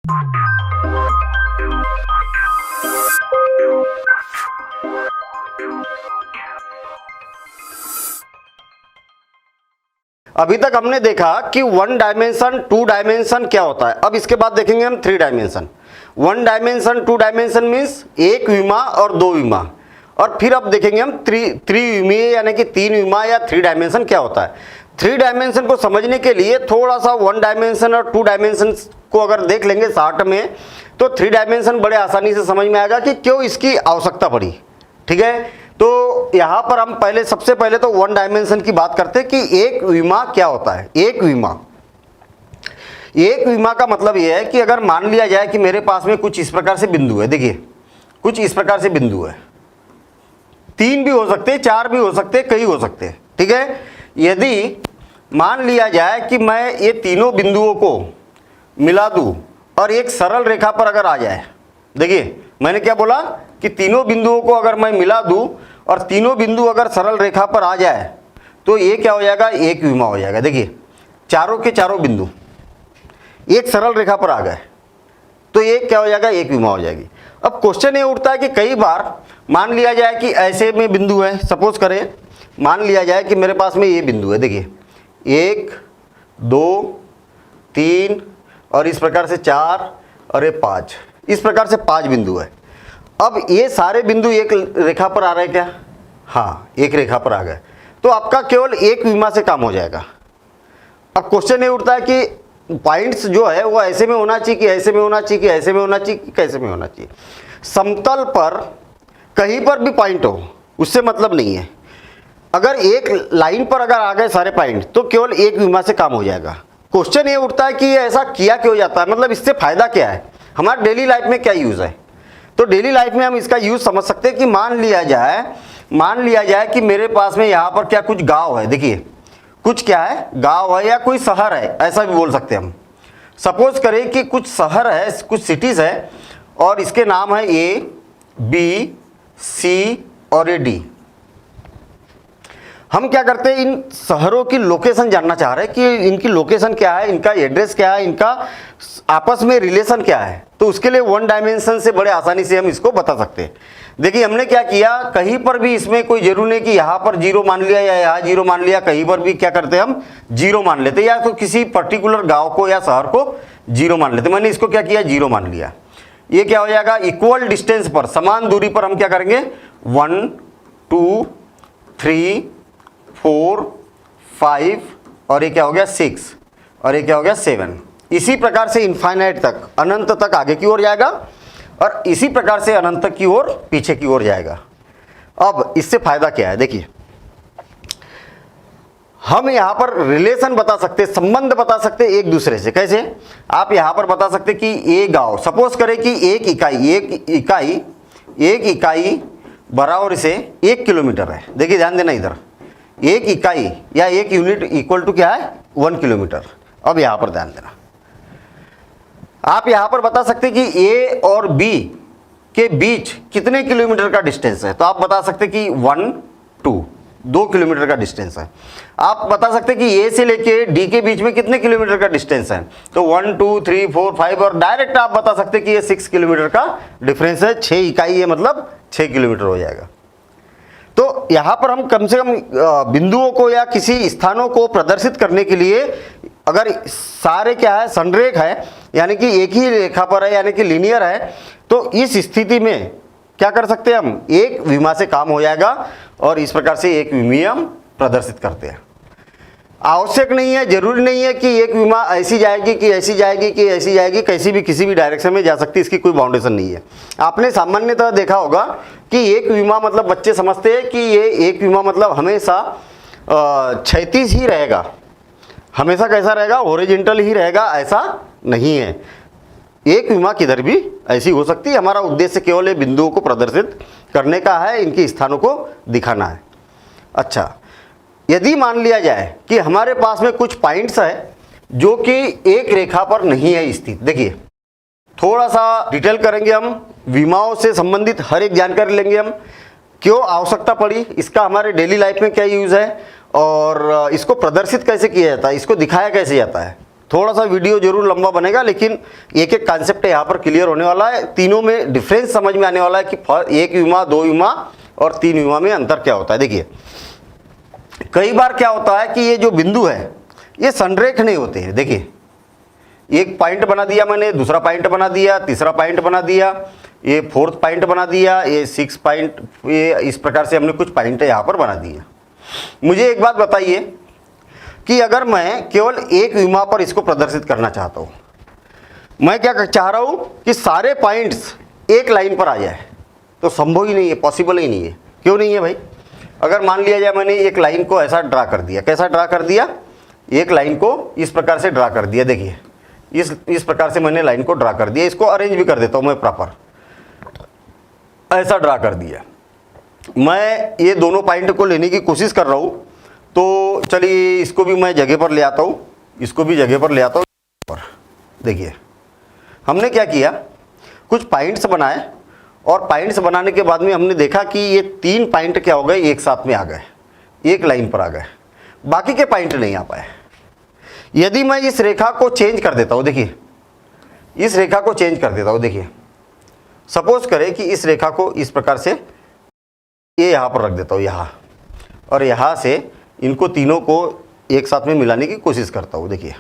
अभी तक हमने देखा कि 1 डायमेंशन 2 डायमेंशन क्या होता है। अब इसके बाद देखेंगे हम 3 डायमेंशन। 1 डायमेंशन 2 डायमेंशन मीन्स एक विमा और 2 विमा, और फिर अब देखेंगे हम 3 विमीय यानी कि 3 विमा या 3 डायमेंशन क्या होता है। 3 डायमेंशन को समझने के लिए थोड़ा सा 1 डायमेंशन और 2 डायमेंशन को अगर देख लेंगे शार्ट में, तो 3 डायमेंशन बड़े आसानी से समझ में आएगा कि क्यों इसकी आवश्यकता पड़ी। ठीक है, तो यहां पर हम सबसे पहले तो 1 डायमेंशन की बात करते हैं कि एक विमा क्या होता है। एक विमा का मतलब यह है कि अगर मान लिया जाए कि मेरे पास में कुछ इस प्रकार से बिंदु है, देखिए कुछ इस प्रकार से बिंदु है, 3 भी हो सकते हैं, 4 भी हो सकते हैं, कई हो सकते हैं। ठीक है, यदि मान लिया जाए कि मैं ये तीनों बिंदुओं को मिला दूं और एक सरल रेखा पर अगर आ जाए, देखिए मैंने क्या बोला कि तीनों बिंदुओं को अगर मैं मिला दूं और तीनों बिंदु अगर सरल रेखा पर आ जाए तो ये क्या हो जाएगा, एक विमा हो जाएगा। देखिए चारों के चारों बिंदु एक सरल रेखा पर आ गए तो ये क्या हो जाएगा, एक विमा हो जाएगी। अब क्वेश्चन ये उठता है कि कई बार मान लिया जाए कि ऐसे में बिंदु है, सपोज करें मान लिया जाए कि मेरे पास में ये बिंदु है, देखिए 1 2 3 और इस प्रकार से 4 और ये 5, इस प्रकार से 5 बिंदु है। अब ये सारे बिंदु एक रेखा पर आ रहे हैं क्या? हाँ, एक रेखा पर आ गए तो आपका केवल एक विमा से काम हो जाएगा। अब क्वेश्चन ये उठता है कि पॉइंट्स जो है वो ऐसे में होना चाहिए कि ऐसे में होना चाहिए कि ऐसे में होना चाहिए कि कैसे में होना चाहिए। समतल पर कहीं पर भी पॉइंट हो उससे मतलब नहीं है, अगर एक लाइन पर अगर आ गए सारे पॉइंट तो केवल एक विमा से काम हो जाएगा। क्वेश्चन ये उठता है कि ऐसा किया क्यों जाता है, मतलब इससे फायदा क्या है, हमारे डेली लाइफ में क्या यूज़ है। तो डेली लाइफ में हम इसका यूज़ समझ सकते हैं कि मान लिया जाए कि मेरे पास में यहाँ पर क्या कुछ गांव है, देखिए कुछ क्या है, गांव है या कोई शहर है, ऐसा भी बोल सकते हैं हम। सपोज करें कि कुछ शहर है, कुछ सिटीज़ है और इसके नाम है A B C और D। हम क्या करते हैं, इन शहरों की लोकेशन जानना चाह रहे हैं कि इनकी लोकेशन क्या है, इनका एड्रेस क्या है, इनका आपस में रिलेशन क्या है। तो उसके लिए 1 डायमेंशन से बड़े आसानी से हम इसको बता सकते हैं। देखिए हमने क्या किया, कहीं पर भी इसमें कोई जरूरी नहीं कि यहाँ पर 0 मान लिया या यहाँ 0 मान लिया, कहीं पर भी क्या करते हैं हम 0 मान लेते, या तो किसी पर्टिकुलर गाँव को या शहर को 0 मान लेते। मैंने इसको क्या किया, 0 मान लिया। ये क्या हो जाएगा, इक्वल डिस्टेंस पर, समान दूरी पर हम क्या करेंगे 1 2 3 4 5 और ये क्या हो गया 6 और ये क्या हो गया 7। इसी प्रकार से इनफाइनाइट तक, अनंत तक आगे की ओर जाएगा और इसी प्रकार से अनंत की ओर पीछे की ओर जाएगा। अब इससे फायदा क्या है, देखिए हम यहां पर रिलेशन बता सकते, संबंध बता सकते एक दूसरे से। कैसे, आप यहां पर बता सकते कि ये गांव, सपोज करें कि एक इकाई बराबर से 1 किलोमीटर है। देखिए ध्यान देना, इधर एक इकाई या एक यूनिट इक्वल टू क्या है 1 किलोमीटर। अब यहां पर ध्यान देना, आप यहां पर बता सकते कि A और B के बीच कितने किलोमीटर का डिस्टेंस है। तो आप बता सकते कि 2 किलोमीटर का डिस्टेंस है। आप बता सकते कि A से लेके D के बीच में कितने किलोमीटर का डिस्टेंस है। तो 1 2 3 4 5 और डायरेक्ट आप बता सकते कि ये 6 किलोमीटर का डिफरेंस है। 6 इकाई है मतलब 6 किलोमीटर हो जाएगा। तो यहाँ पर हम कम से कम बिंदुओं को या किसी स्थानों को प्रदर्शित करने के लिए, अगर सारे क्या है संरेख है यानी कि एक ही रेखा पर है यानी कि लीनियर है, तो इस स्थिति में क्या कर सकते हैं हम, एक विमा से काम हो जाएगा और इस प्रकार से एक विमीय हम प्रदर्शित करते हैं। आवश्यक नहीं है, जरूरी नहीं है कि एक विमा ऐसी जाएगी कि ऐसी जाएगी कि ऐसी जाएगी, कैसी भी किसी भी डायरेक्शन में जा सकती है, इसकी कोई बाउंडेशन नहीं है। आपने सामान्यतः देखा होगा कि एक विमा मतलब बच्चे समझते हैं कि ये एक विमा मतलब हमेशा क्षैतिज ही रहेगा, हमेशा कैसा रहेगा, हॉरिजॉन्टल ही रहेगा, ऐसा नहीं है। एक विमा किधर भी ऐसी हो सकती है। हमारा उद्देश्य केवल ये बिंदुओं को प्रदर्शित करने का है, इनके स्थानों को दिखाना है। अच्छा, यदि मान लिया जाए कि हमारे पास में कुछ पॉइंट्स है जो कि एक रेखा पर नहीं है स्थित, देखिए थोड़ा सा डिटेल करेंगे हम, विमाओं से संबंधित हर एक जानकारी लेंगे हम, क्यों आवश्यकता पड़ी, इसका हमारे डेली लाइफ में क्या यूज़ है और इसको प्रदर्शित कैसे किया जाता है, इसको दिखाया कैसे जाता है। थोड़ा सा वीडियो जरूर लंबा बनेगा, लेकिन एक एक कॉन्सेप्ट यहाँ पर क्लियर होने वाला है। तीनों में डिफरेंस समझ में आने वाला है कि एक युमा, दो युमा और तीन युमा में अंतर क्या होता है। देखिए कई बार क्या होता है कि ये जो बिंदु है ये संरेख नहीं होते हैं। देखिए एक पॉइंट बना दिया मैंने, दूसरा पॉइंट बना दिया, तीसरा पॉइंट बना दिया, ये फोर्थ पॉइंट बना दिया, ये 6 पॉइंट, ये इस प्रकार से हमने कुछ पॉइंट यहाँ पर बना दिए। मुझे एक बात बताइए कि अगर मैं केवल एक विमा पर इसको प्रदर्शित करना चाहता हूँ, मैं क्या चाह रहा हूँ कि सारे पॉइंट्स एक लाइन पर आ जाए, तो संभव ही नहीं है, पॉसिबल ही नहीं है। क्यों नहीं है भाई? अगर मान लिया जाए मैंने एक लाइन को ऐसा ड्रा कर दिया, कैसा ड्रा कर दिया, एक लाइन को इस प्रकार से ड्रा कर दिया। देखिए इस प्रकार से मैंने लाइन को ड्रा कर दिया, इसको अरेंज भी कर देता हूँ मैं प्रॉपर, ऐसा ड्रा कर दिया। मैं ये दोनों पॉइंट को लेने की कोशिश कर रहा हूँ, तो चलिए इसको भी मैं जगह पर ले आता हूँ, इसको भी जगह पर ले आता हूँ। देखिए हमने क्या किया, कुछ पॉइंट्स बनाए और पॉइंट्स बनाने के बाद में हमने देखा कि ये 3 पॉइंट क्या हो गए, एक साथ में आ गए, एक लाइन पर आ गए, बाकी के पॉइंट नहीं आ पाए। यदि मैं इस रेखा को चेंज कर देता हूँ, देखिए इस रेखा को चेंज कर देता हूँ, देखिए सपोज करें कि इस रेखा को इस प्रकार से ये यहाँ पर रख देता हूँ यहाँ, और यहाँ से इनको तीनों को एक साथ में मिलाने की कोशिश करता हूँ। देखिए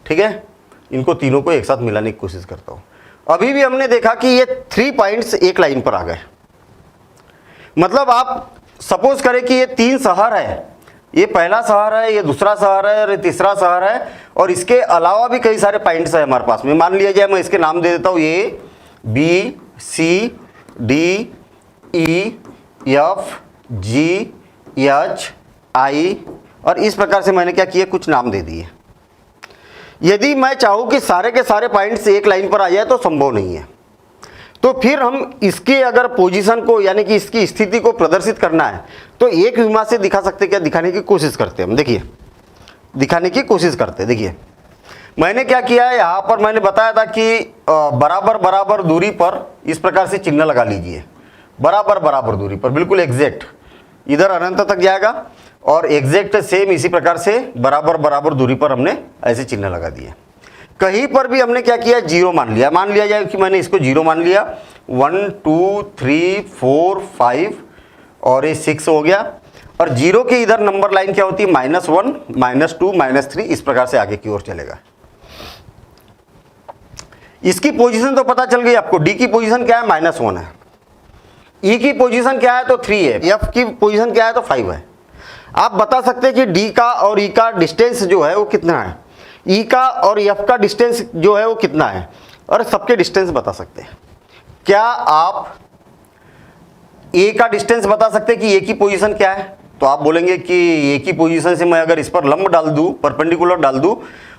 ठीक है, इनको तीनों को एक साथ मिलाने की कोशिश करता हूँ। अभी भी हमने देखा कि ये 3 पॉइंट्स एक लाइन पर आ गए। मतलब आप सपोज करें कि ये 3 शहर है, ये पहला शहर है, ये दूसरा शहर है और ये तीसरा शहर है, और इसके अलावा भी कई सारे पॉइंट्स है हमारे पास में। मान लिया जाए मैं इसके नाम दे देता हूँ ए, बी, सी, डी, ई, एफ, जी, एच, आई, और इस प्रकार से मैंने क्या किया, कुछ नाम दे दिए। यदि मैं चाहूँ कि सारे के सारे पॉइंट्स एक लाइन पर आ जाए तो संभव नहीं है। तो फिर हम इसके अगर पोजीशन को, यानी कि इसकी स्थिति को प्रदर्शित करना है, तो एक विमा से दिखा सकते, क्या दिखाने की कोशिश करते हैं हम। देखिए दिखाने की कोशिश करते हैं। देखिए मैंने क्या किया है, यहाँ पर मैंने बताया था कि बराबर बराबर दूरी पर इस प्रकार से चिन्ह लगा लीजिए, बराबर बराबर दूरी पर, बिल्कुल एग्जैक्ट, इधर अनंत तक जाएगा और एग्जैक्ट सेम इसी प्रकार से बराबर बराबर दूरी पर हमने ऐसे चिन्ह लगा दिए। कहीं पर भी हमने क्या किया, 0 मान लिया। मान लिया जाए कि मैंने इसको 0 मान लिया, 1 2 3 4 5 और ये 6 हो गया, और 0 के इधर नंबर लाइन क्या होती है, -1 -2 -3, इस प्रकार से आगे की ओर चलेगा। इसकी पोजीशन तो पता चल गई आपको। डी की पोजीशन क्या है, -1 है। ई की पोजीशन क्या है, तो 3 है। एफ की पोजीशन क्या है, तो 5 है। आप बता सकते हैं कि डी का और ई का डिस्टेंस जो है वो कितना है, ई का और एफ का डिस्टेंस जो है वो कितना है, और सबके डिस्टेंस बता सकते हैं। क्या आप ए का डिस्टेंस बता सकते हैं कि ए की पोजीशन क्या है? तो आप बोलेंगे कि ए की पोजीशन से मैं अगर इस पर लंब डाल दूं, परपेंडिकुलर डाल दूं,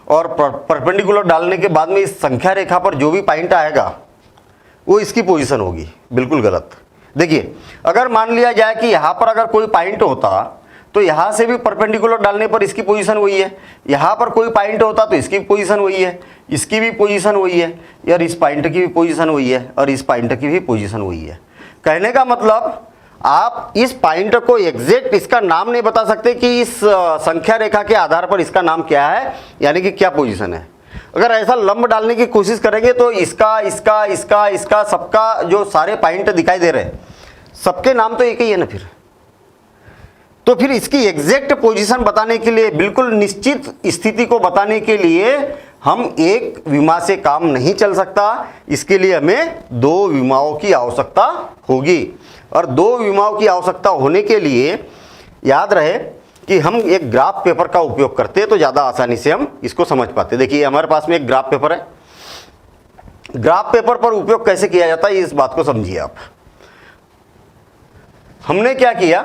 और परपेंडिकुलर डालने के बाद में इस संख्या रेखा पर जो भी पॉइंट आएगा वो इसकी पोजीशन होगी। बिल्कुल गलत। देखिए अगर मान लिया जाए कि यहाँ पर अगर कोई पॉइंट होता तो यहाँ से भी परपेंडिकुलर डालने पर इसकी पोजीशन वही है, यहाँ पर कोई पॉइंट होता तो इसकी पोजीशन वही है, इसकी भी पोजीशन वही है, यार इस पॉइंट की भी पोजीशन वही है, और इस पॉइंट की भी पोजीशन वही है। कहने का मतलब आप इस पॉइंट को एग्जैक्ट इसका नाम नहीं बता सकते कि इस संख्या रेखा के आधार पर इसका नाम क्या है, यानी कि क्या पोजीशन है। अगर ऐसा लंब डालने की कोशिश करेंगे तो इसका इसका इसका इसका सबका जो सारे पॉइंट दिखाई दे रहे हैं, सबके नाम तो एक ही है ना। फिर तो फिर इसकी एग्जैक्ट पोजीशन बताने के लिए, बिल्कुल निश्चित स्थिति को बताने के लिए हम एक विमा से काम नहीं चल सकता। इसके लिए हमें 2 विमाओं की आवश्यकता होगी, और 2 विमाओं की आवश्यकता होने के लिए याद रहे कि हम एक ग्राफ पेपर का उपयोग करते हैं, तो ज़्यादा आसानी से हम इसको समझ पाते। देखिए हमारे पास में एक ग्राफ पेपर है। ग्राफ पेपर पर उपयोग कैसे किया जाता है, इस बात को समझिए आप। हमने क्या किया,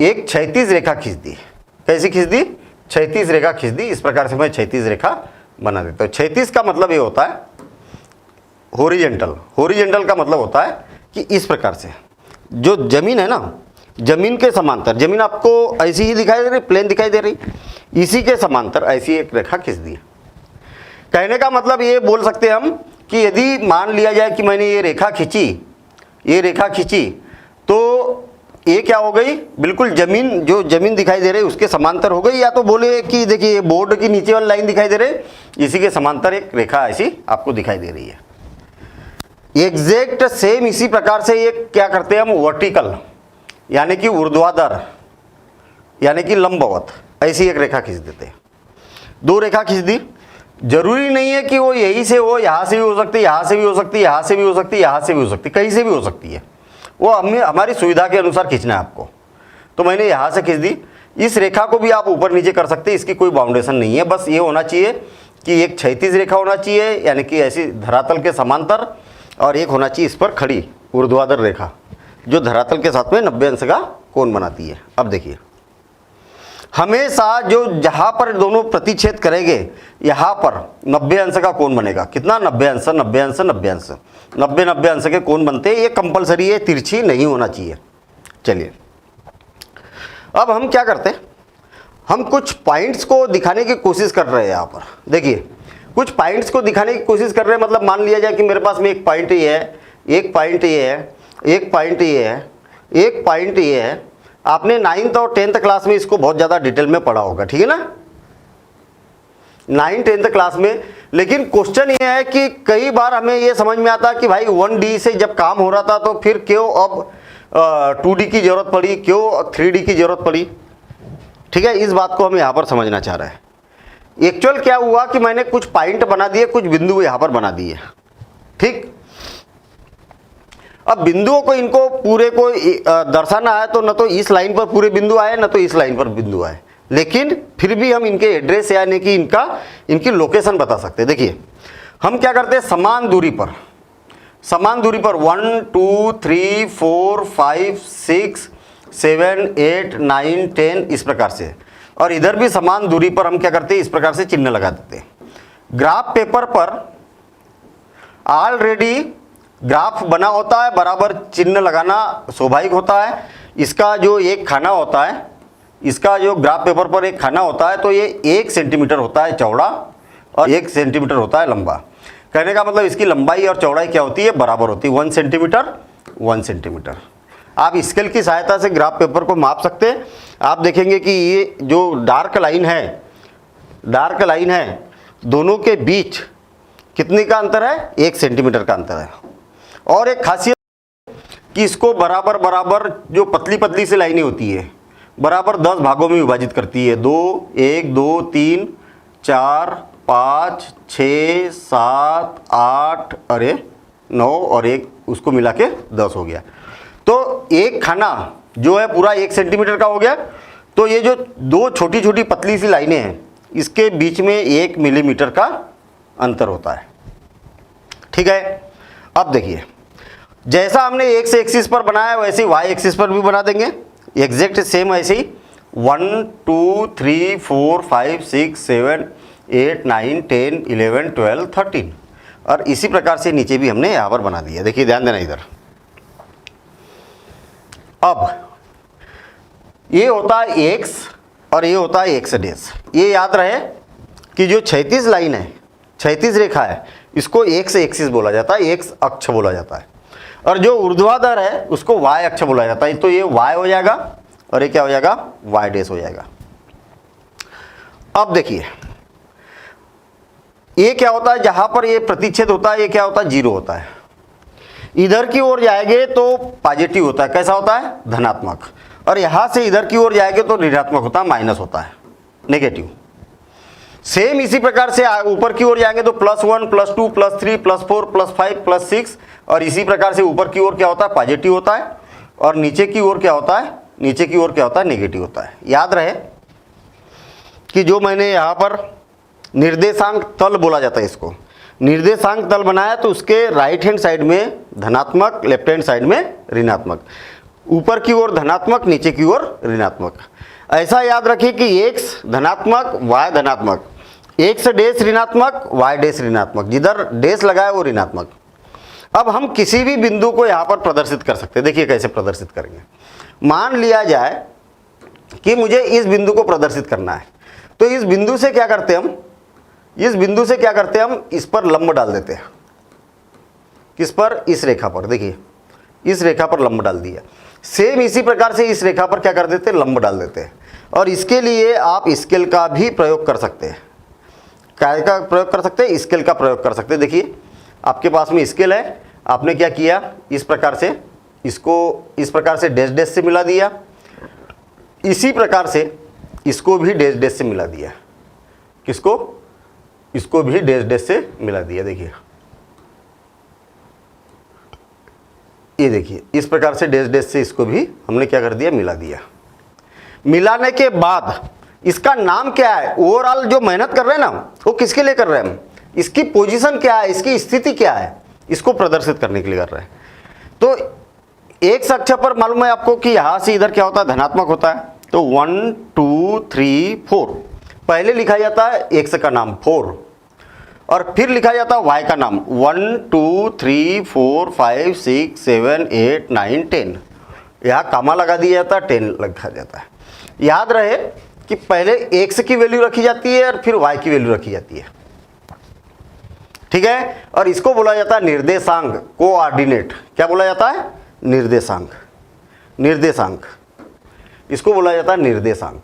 एक क्षैतिज रेखा खींच दी। कैसी खींच दी, क्षैतिज रेखा खींच दी। इस प्रकार से मैं क्षैतिज रेखा बना देता हूँ। क्षैतिज का मतलब ये होता है हॉरिजॉन्टल। हॉरिजॉन्टल का मतलब होता है कि इस प्रकार से जो जमीन है ना, जमीन के समांतर, जमीन आपको ऐसी ही दिखाई दे रही, प्लेन दिखाई दे रही, इसी के समांतर ऐसी एक रेखा खींच दी। कहने का मतलब ये बोल सकते हैं हम कि यदि मान लिया जाए कि मैंने ये रेखा खींची, ये रेखा खींची, तो ये क्या हो गई, बिल्कुल जमीन, जो जमीन दिखाई दे रही है उसके समांतर हो गई, या तो बोले कि देखिए बोर्ड की नीचे वाली लाइन दिखाई दे रही है, इसी के समांतर एक रेखा ऐसी आपको दिखाई दे रही है। एग्जैक्ट सेम इसी प्रकार से ये क्या करते हैं हम, वर्टिकल यानी कि ऊर्ध्वाधर यानी कि लंबवत ऐसी एक रेखा खींच देते हैं। दो रेखा खींच दी, जरूरी नहीं है कि वो यहीं से हो, यहाँ से भी हो सकती है, यहाँ से भी हो सकती है, यहाँ से भी हो सकती है, यहाँ से भी हो सकती है, कहीं से भी हो सकती है, वो हमें हमारी सुविधा के अनुसार खींचना है आपको। तो मैंने यहाँ से खींच दी। इस रेखा को भी आप ऊपर नीचे कर सकते हैं, इसकी कोई बाउंडेशन नहीं है, बस ये होना चाहिए कि एक क्षैतिज रेखा होना चाहिए यानी कि ऐसी धरातल के समांतर, और एक होना चाहिए इस पर खड़ी ऊर्ध्वाधर रेखा जो धरातल के साथ में 90 अंश का कोण बनाती है। अब देखिए, हमेशा जो जहाँ पर दोनों प्रतिच्छेद करेंगे यहाँ पर 90 अंश का कोण बनेगा। कितना, 90 अंश, 90 अंश, 90 अंश, 90 अंश के कोण बनते हैं। ये कंपलसरी है, तिरछी नहीं होना चाहिए। चलिए अब हम क्या करते हैं, हम कुछ पॉइंट्स को दिखाने की कोशिश कर रहे हैं। यहाँ पर देखिए कुछ पॉइंट्स को दिखाने की कोशिश कर रहे हैं, मतलब मान लिया जाए कि मेरे पास में एक पॉइंट ये है, एक पॉइंट ये है, एक पॉइंट ये है, एक पॉइंट ये है। आपने 9th और 10th क्लास में इसको बहुत ज़्यादा डिटेल में पढ़ा होगा, ठीक है ना, 9th 10th क्लास में। लेकिन क्वेश्चन ये है कि कई बार हमें ये समझ में आता कि भाई 1D से जब काम हो रहा था तो फिर क्यों अब 2D की ज़रूरत पड़ी, क्यों 3D की ज़रूरत पड़ी। ठीक है, इस बात को हम यहाँ पर समझना चाह रहे हैं। एक्चुअल क्या हुआ कि मैंने कुछ पॉइंट बना दिए, कुछ बिंदु यहाँ पर बना दिए। ठीक, अब बिंदुओं को इनको पूरे को दर्शाना है तो न तो इस लाइन पर पूरे बिंदु आए, न तो इस लाइन पर बिंदु आए, लेकिन फिर भी हम इनके एड्रेस यानी कि इनकी लोकेशन बता सकते हैं। देखिए हम क्या करते हैं, समान दूरी पर 1 2 3 4 5 6 7 8 9 10 इस प्रकार से, और इधर भी समान दूरी पर हम क्या करते हैं, इस प्रकार से चिन्ह लगा देते हैं। ग्राफ पेपर पर ऑलरेडी ग्राफ बना होता है, बराबर चिन्ह लगाना स्वाभाविक होता है। इसका जो एक खाना होता है, इसका जो ग्राफ पेपर पर एक खाना होता है, तो ये 1 सेंटीमीटर होता है चौड़ा और 1 सेंटीमीटर होता है लंबा। कहने का मतलब इसकी लंबाई और चौड़ाई क्या होती है, बराबर होती है, 1 सेंटीमीटर 1 सेंटीमीटर। आप स्केल की सहायता से ग्राफ पेपर को माप सकते हैं। आप देखेंगे कि ये जो डार्क लाइन है, दोनों के बीच कितने का अंतर है, 1 सेंटीमीटर का अंतर है। और एक खासियत कि इसको बराबर बराबर जो पतली पतली सी लाइनें होती है, बराबर 10 भागों में विभाजित करती है। 2 1 2 3 4 5 6 7 8 अरे 9 और 1 उसको मिला के 10 हो गया। तो एक खाना जो है पूरा 1 सेंटीमीटर का हो गया। तो ये जो दो छोटी छोटी पतली सी लाइनें हैं, इसके बीच में 1 मिलीमीटर का अंतर होता है। ठीक है, अब देखिए जैसा हमने x एक्सिस पर बनाया वैसे y एक्सिस पर भी बना देंगे, एग्जैक्ट सेम ऐसे ही 1 2 3 4 5 6 7 8 9 10 11 12 13, और इसी प्रकार से नीचे भी हमने यहाँ पर बना दिया। देखिए ध्यान देना इधर। अब ये होता है x और ये होता है x डैश। ये याद रहे कि जो क्षैतिज लाइन है, क्षैतिज रेखा है, इसको x एक्सिस बोला जाता है, x अक्ष बोला जाता है, और जो ऊर्ध्वाधर है उसको y अक्ष बोला जाता है। तो ये y हो जाएगा और ये क्या हो जाएगा, y डैश हो जाएगा। अब देखिए ये क्या होता है, जहां पर ये प्रतिच्छेद होता है ये क्या होता है, 0 होता है। इधर की ओर जाएंगे तो पॉजिटिव होता है, कैसा होता है, धनात्मक, और यहां से इधर की ओर जाएंगे तो ऋणात्मक होता है, माइनस होता है, नेगेटिव। सेम इसी प्रकार से ऊपर की ओर जाएंगे तो +1 +2 +3 +4 +5 +6, और इसी प्रकार से ऊपर की ओर क्या होता है, पॉजिटिव होता है, और नीचे की ओर क्या होता है, नीचे की ओर क्या होता है, नेगेटिव होता है। याद रहे कि जो मैंने यहाँ पर निर्देशांक तल बोला जाता है, इसको निर्देशांक तल बनाया तो उसके राइट हैंड साइड में धनात्मक, लेफ्ट हैंड साइड में ऋणात्मक, ऊपर की ओर धनात्मक, नीचे की ओर ऋणात्मक। ऐसा याद रखिए कि x धनात्मक y धनात्मक, x डैश ऋणात्मक y डैश ऋणात्मक, जिधर डैश लगा है वो ऋणात्मक। अब हम किसी भी बिंदु को यहाँ पर प्रदर्शित कर सकते हैं। देखिए कैसे प्रदर्शित करेंगे। मान लिया जाए कि मुझे इस बिंदु को प्रदर्शित करना है, तो इस बिंदु से क्या करते हैं हम, इस बिंदु से क्या करते हैं हम, इस पर लंब डाल देते हैं। किस पर, इस रेखा पर। देखिए इस रेखा पर लंब डाल दिया। सेम इसी प्रकार से इस रेखा पर क्या कर देते हैं, लंब डाल देते हैं। और इसके लिए आप स्केल का भी प्रयोग कर सकते हैं। क्या का प्रयोग कर सकते हैं, स्केल का प्रयोग कर सकते हैं। देखिए आपके पास में स्केल है, आपने क्या किया, इस प्रकार से इसको इस प्रकार से डैश डैश से मिला दिया, इसी प्रकार से इसको भी डैश डैश से मिला दिया। किसको, इसको भी डैश डैश से मिला दिया। देखिए ये देखिए इस प्रकार से डैश डैश से इसको भी हमने क्या कर दिया, मिला दिया। मिलाने के बाद इसका नाम क्या है, ओवरऑल जो मेहनत कर रहे हैं ना वो किसके लिए कर रहे हैं हम, इसकी पोजीशन क्या है, इसकी स्थिति क्या है, इसको प्रदर्शित करने के लिए कर रहे हैं। तो एक अक्ष पर मालूम है आपको कि यहां से इधर क्या होता है, धनात्मक होता है। तो 1 2 3 4 पहले लिखा जाता है एक्स का नाम 4, और फिर लिखा जाता है वाई का नाम 1 2 3 4 5 6 7 8 9 10। यहाँ कामा लगा दिया जाता है, 10 लगा जाता है। याद रहे कि पहले एक्स की वैल्यू रखी जाती है और फिर वाई की वैल्यू रखी जाती है, ठीक है। और इसको बोला जाता है निर्देशांक, कोऑर्डिनेट। क्या बोला जाता है, निर्देशांक। निर्देशांक इसको बोला जाता है निर्देशांक।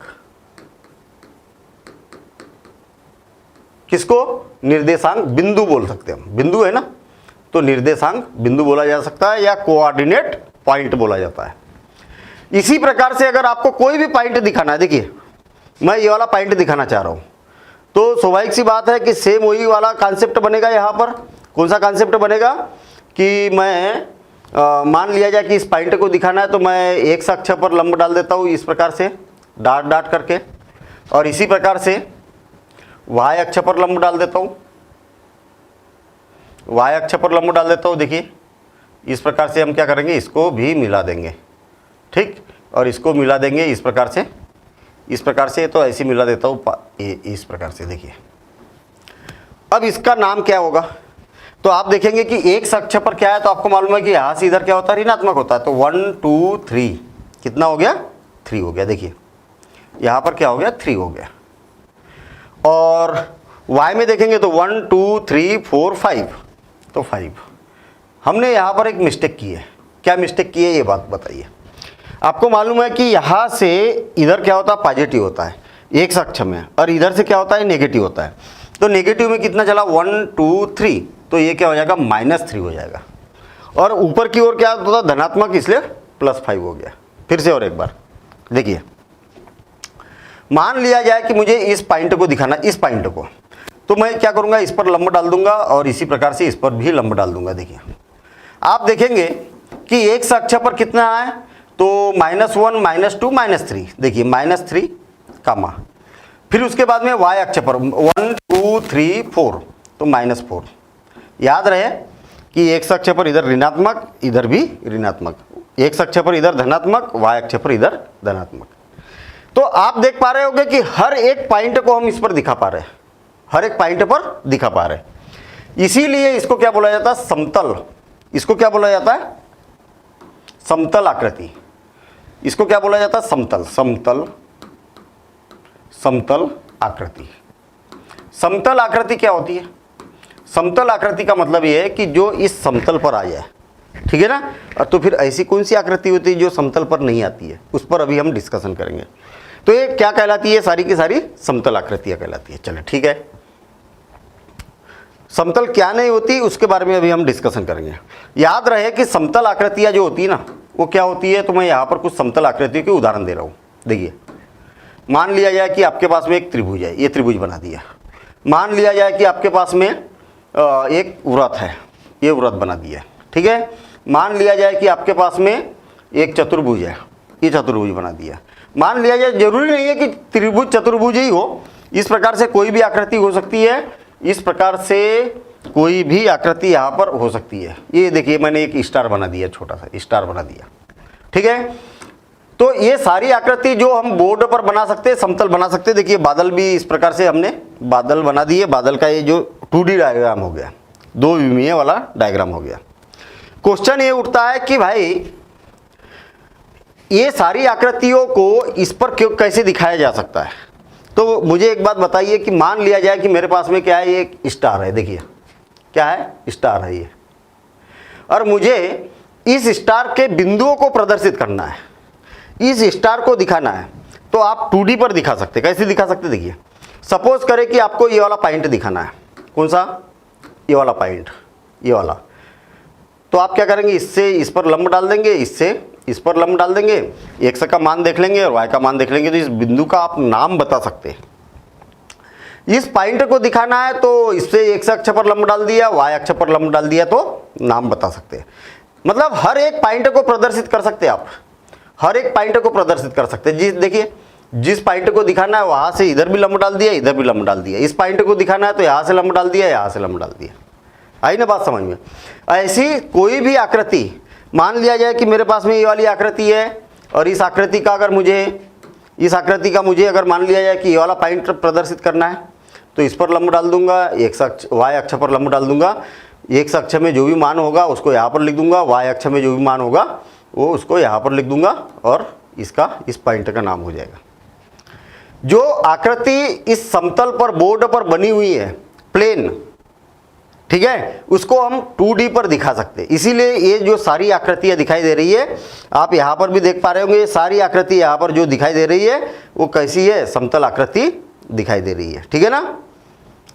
किसको, निर्देशांक, बिंदु बोल सकते हैं हम, बिंदु है ना, तो निर्देशांक बिंदु बोला जा सकता है या कोऑर्डिनेट पॉइंट बोला जाता है। इसी प्रकार से अगर आपको कोई भी पॉइंट दिखाना है, देखिए मैं ये वाला पॉइंट दिखाना चाह रहा हूं, तो स्वाभाविक सी बात है कि सेम वही वाला कॉन्सेप्ट बनेगा। यहाँ पर कौन सा कॉन्सेप्ट बनेगा कि मैं मान लिया जाए कि इस पॉइंट को दिखाना है, तो मैं एक अक्ष पर लंब डाल देता हूँ इस प्रकार से डॉट डॉट करके, और इसी प्रकार से वाई अक्ष पर लंब डाल देता हूँ, वाई अक्ष पर लंब डाल देता हूँ। देखिए इस प्रकार से हम क्या करेंगे, इसको भी मिला देंगे, ठीक, और इसको मिला देंगे इस प्रकार से, इस प्रकार से। तो ऐसे मिला देता हूँ इस प्रकार से। देखिए अब इसका नाम क्या होगा, तो आप देखेंगे कि एक अक्ष पर क्या है, तो आपको मालूम है कि यहाँ से इधर क्या होता है, ऋणात्मक होता है। तो 1 2 3 कितना हो गया, 3 हो गया। देखिए यहाँ पर क्या हो गया, 3 हो गया। और y में देखेंगे तो 1 2 3 4 5, तो 5। हमने यहाँ पर एक मिस्टेक की है। क्या मिस्टेक की है, ये बात बताइए। आपको मालूम है कि यहाँ से इधर क्या होता है, पॉजिटिव होता है एक अक्ष में, और इधर से क्या होता है, नेगेटिव होता है। तो नेगेटिव में कितना चला, 1 2 3, तो ये क्या हो जाएगा, -3 हो जाएगा। और ऊपर की ओर क्या होता, धनात्मक, इसलिए +5 हो गया। फिर से और एक बार देखिए, मान लिया जाए कि मुझे इस पॉइंट को दिखाना, इस पॉइंट को, तो मैं क्या करूंगा, इस पर लंब डाल दूंगा और इसी प्रकार से इस पर भी लंब डाल दूंगा। देखिए आप देखेंगे कि एक अक्ष पर कितना है, तो -1 -2 -3। देखिए -3 कामा, फिर उसके बाद में y अक्ष पर 1 2 3 4, तो -4। याद रहे कि एक अक्ष पर इधर ऋणात्मक, इधर भी ऋणात्मक, एक अक्ष पर इधर धनात्मक, y अक्ष पर इधर धनात्मक। तो आप देख पा रहे होंगे कि हर एक पॉइंट को हम इस पर दिखा पा रहे हैं, हर एक पॉइंट पर दिखा पा रहे हैं। इसीलिए इसको क्या बोला जाता है, समतल। इसको क्या बोला जाता है, समतल आकृति। इसको क्या बोला जाता है, समतल, समतल, समतल आकृति। समतल आकृति क्या होती है, समतल आकृति का मतलब यह है कि जो इस समतल पर आ जाए, ठीक है ना। और तो फिर ऐसी कौन सी आकृति होती है जो समतल पर नहीं आती है, उस पर अभी हम डिस्कशन करेंगे। तो ये क्या कहलाती है, सारी की सारी समतल आकृतियां कहलाती है। चलो ठीक है, समतल क्या नहीं होती उसके बारे में अभी हम डिस्कशन करेंगे। याद रहे कि समतल आकृतियां जो होती है ना, वो क्या होती है, तो मैं यहाँ पर कुछ समतल आकृतियों के उदाहरण दे रहा हूँ। देखिए मान लिया जाए कि आपके पास में एक त्रिभुज है, ये त्रिभुज बना दिया। मान लिया जाए कि आपके पास में एक वृत्त है, ये वृत्त बना दिया, ठीक है। मान लिया जाए कि आपके पास में एक चतुर्भुज है, ये चतुर्भुज बना दिया। मान लिया जाए, जरूरी नहीं है कि त्रिभुज चतुर्भुज ही हो, इस प्रकार से कोई भी आकृति हो सकती है, इस प्रकार से कोई भी आकृति यहाँ पर हो सकती है। ये देखिए मैंने एक स्टार बना दिया, छोटा सा स्टार बना दिया, ठीक है। तो ये सारी आकृति जो हम बोर्ड पर बना सकते हैं, समतल बना सकते हैं। देखिए बादल भी इस प्रकार से हमने बादल बना दिए। बादल का ये जो 2D डायग्राम हो गया, 2 विमीय वाला डायग्राम हो गया। क्वेश्चन ये उठता है कि भाई ये सारी आकृतियों को इस पर क्यों, कैसे दिखाया जा सकता है। तो मुझे एक बात बताइए कि मान लिया जाए कि मेरे पास में क्या है, ये एक स्टार है। देखिए क्या है, स्टार है ये, और मुझे इस स्टार के बिंदुओं को प्रदर्शित करना है, इस स्टार को दिखाना है, तो आप 2D पर दिखा सकते। कैसे दिखा सकते? देखिए, सपोज करें कि आपको ये वाला पॉइंट दिखाना है। कौन सा? ये वाला पॉइंट, ये वाला। तो आप क्या करेंगे, इससे इस पर लंब डाल देंगे, इससे इस पर लंब डाल देंगे, x का मान देख लेंगे और y का मान देख लेंगे, तो इस बिंदु का आप नाम बता सकते हैं। इस पॉइंट को दिखाना है तो इससे x अक्ष पर लंब डाल दिया, y अक्ष पर लंब डाल दिया, तो नाम बता सकते हैं। मतलब हर एक पॉइंट को प्रदर्शित कर सकते हैं आप, हर एक पॉइंट को प्रदर्शित कर सकते हैं। जिस देखिए, जिस पॉइंट को दिखाना है वहां से इधर भी लंब डाल दिया, इधर भी लंब डाल दिया। इस पॉइंट को दिखाना है तो यहां से लंब डाल दिया, यहां से लंब डाल दिया। आई ना बात समझ में? ऐसी कोई भी आकृति, मान लिया जाए कि मेरे पास में ये वाली आकृति है और इस आकृति का अगर मुझे, इस आकृति का मुझे अगर मान लिया जाए कि ये वाला पॉइंट प्रदर्शित करना है, तो इस पर लंब डाल दूंगा, x अक्ष y अक्ष पर लंब डाल दूंगा। x अक्ष में जो भी मान होगा उसको यहाँ पर लिख दूंगा, y अक्ष में जो भी मान होगा वो उसको यहाँ पर लिख दूंगा और इसका, इस पॉइंट का नाम हो जाएगा। जो आकृति इस समतल पर, बोर्ड पर बनी हुई है, प्लेन, ठीक है, उसको हम 2D पर दिखा सकते हैं। इसीलिए ये जो सारी आकृतियां दिखाई दे रही है, आप यहाँ पर भी देख पा रहे होंगे, ये सारी आकृति यहाँ पर जो दिखाई दे रही है वो कैसी है? समतल आकृति दिखाई दे रही है, ठीक है ना।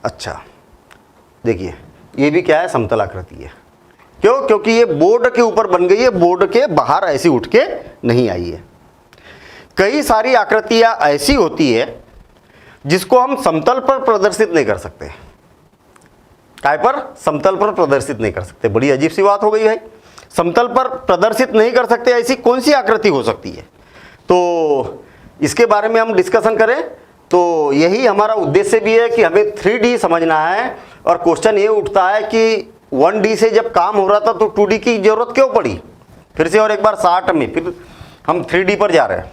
अच्छा, देखिए ये भी क्या है? समतल आकृति है। क्यों? क्योंकि ये बोर्ड के ऊपर बन गई है, बोर्ड के बाहर ऐसी उठ के नहीं आई है। कई सारी आकृतियां ऐसी होती है जिसको हम समतल पर प्रदर्शित नहीं कर सकते। काय पर? समतल पर प्रदर्शित नहीं कर सकते। बड़ी अजीब सी बात हो गई भाई, समतल पर प्रदर्शित नहीं कर सकते, ऐसी कौन सी आकृति हो सकती है? तो इसके बारे में हम डिस्कशन करें तो यही हमारा उद्देश्य भी है कि हमें 3D समझना है। और क्वेश्चन ये उठता है कि 1D से जब काम हो रहा था तो 2D की जरूरत क्यों पड़ी? फिर से और एक बार 60 में फिर हम 3D पर जा रहे हैं।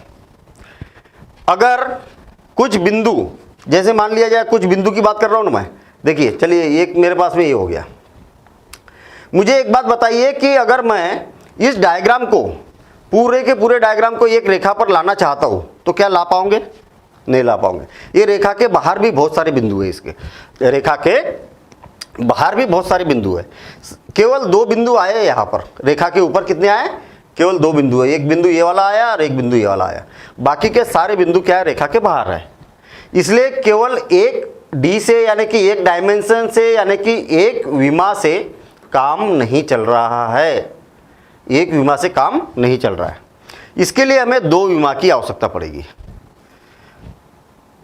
अगर कुछ बिंदु, जैसे मान लिया जाए कुछ बिंदु की बात कर रहा हूं ना मैं, देखिए चलिए एक मेरे पास में ये हो गया। मुझे एक बात बताइए कि अगर मैं इस डायग्राम को, पूरे के पूरे डायग्राम को एक रेखा पर लाना चाहता हूं तो क्या ला पाओगे? नहीं ला पाओगे। ये रेखा के बाहर भी बहुत सारे बिंदु है, इसके रेखा के बाहर भी बहुत सारे बिंदु है। केवल 2 बिंदु आए यहाँ पर, रेखा के ऊपर कितने आए? केवल 2 बिंदु है। एक बिंदु ये वाला आया और एक बिंदु ये वाला आया। बाकी के सारे बिंदु क्या है? रेखा के बाहर है। इसलिए केवल एक डी से, यानी कि एक डायमेंशन से, यानी कि एक विमा से काम नहीं चल रहा है। एक विमा से काम नहीं चल रहा है। इसके लिए हमें 2 विमा की आवश्यकता पड़ेगी।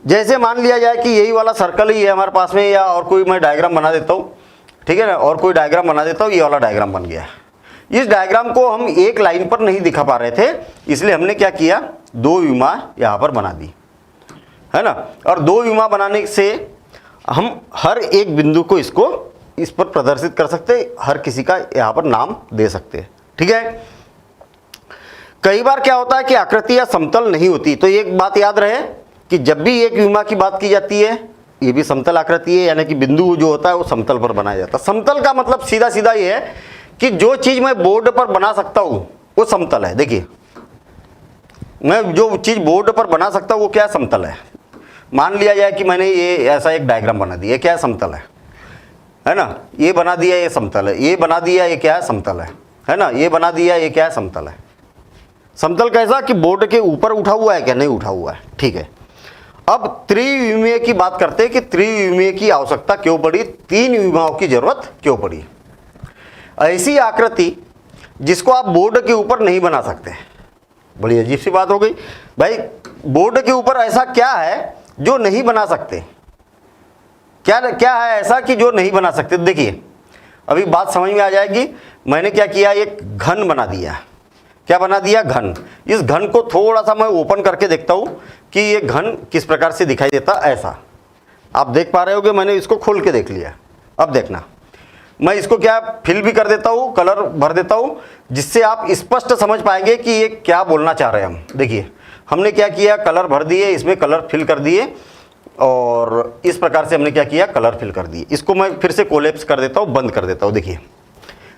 जैसे मान लिया जाए कि यही वाला सर्कल ही है हमारे पास में, या और कोई मैं डायग्राम बना देता हूँ, ठीक है ना, और कोई डायग्राम बना देता हूँ, ये वाला डायग्राम बन गया। इस डायग्राम को हम एक लाइन पर नहीं दिखा पा रहे थे, इसलिए हमने क्या किया? 2 विमा यहाँ पर बना दी, है ना। और 2 विमा बनाने से हम हर एक बिंदु को इस पर प्रदर्शित कर सकते, हर किसी का यहाँ पर नाम दे सकते हैं, ठीक है। कई बार क्या होता है कि आकृतियाँ समतल नहीं होती, तो एक बात याद रहे कि जब भी एक विमा की बात की जाती है, ये भी समतल आकृति है, यानी कि बिंदु जो होता है वो समतल पर बनाया जाता है। समतल का मतलब सीधा सीधा ये है कि जो चीज़ मैं बोर्ड पर बना सकता हूँ वो समतल है। देखिए, मैं जो चीज़ बोर्ड पर बना सकता हूँ वो क्या समतल है। मान लिया जाए कि मैंने ये ऐसा एक डायग्राम बना दिया, क्या समतल है ना। ये बना दिया, ये समतल है। ये बना दिया, ये क्या है? समतल है ना। ये बना दिया, ये क्या है? समतल है। समतल कैसा? कि बोर्ड के ऊपर उठा हुआ है क्या? नहीं उठा हुआ है, ठीक है। अब त्रिविमीय की बात करते हैं कि त्रिविमीय की आवश्यकता क्यों पड़ी, 3 विमाओं की जरूरत क्यों पड़ी। ऐसी आकृति जिसको आप बोर्ड के ऊपर नहीं बना सकते। बड़ी अजीब सी बात हो गई भाई, बोर्ड के ऊपर ऐसा क्या है जो नहीं बना सकते? क्या है ऐसा कि जो नहीं बना सकते? देखिए अभी बात समझ में आ जाएगी। मैंने क्या किया? एक घन बना दिया। क्या बना दिया? घन। इस घन को थोड़ा सा मैं ओपन करके देखता हूँ कि ये घन किस प्रकार से दिखाई देता। ऐसा आप देख पा रहे होगे, मैंने इसको खोल के देख लिया। अब देखना, मैं इसको क्या फिल भी कर देता हूँ, कलर भर देता हूँ, जिससे आप स्पष्ट समझ पाएंगे कि ये क्या बोलना चाह रहे हैं हम। देखिए हमने क्या किया? कलर भर दिए, इसमें कलर फिल कर दिए, और इस प्रकार से हमने क्या किया? कलर फिल कर दिए। इसको मैं फिर से कोलैप्स कर देता हूँ, बंद कर देता हूँ। देखिए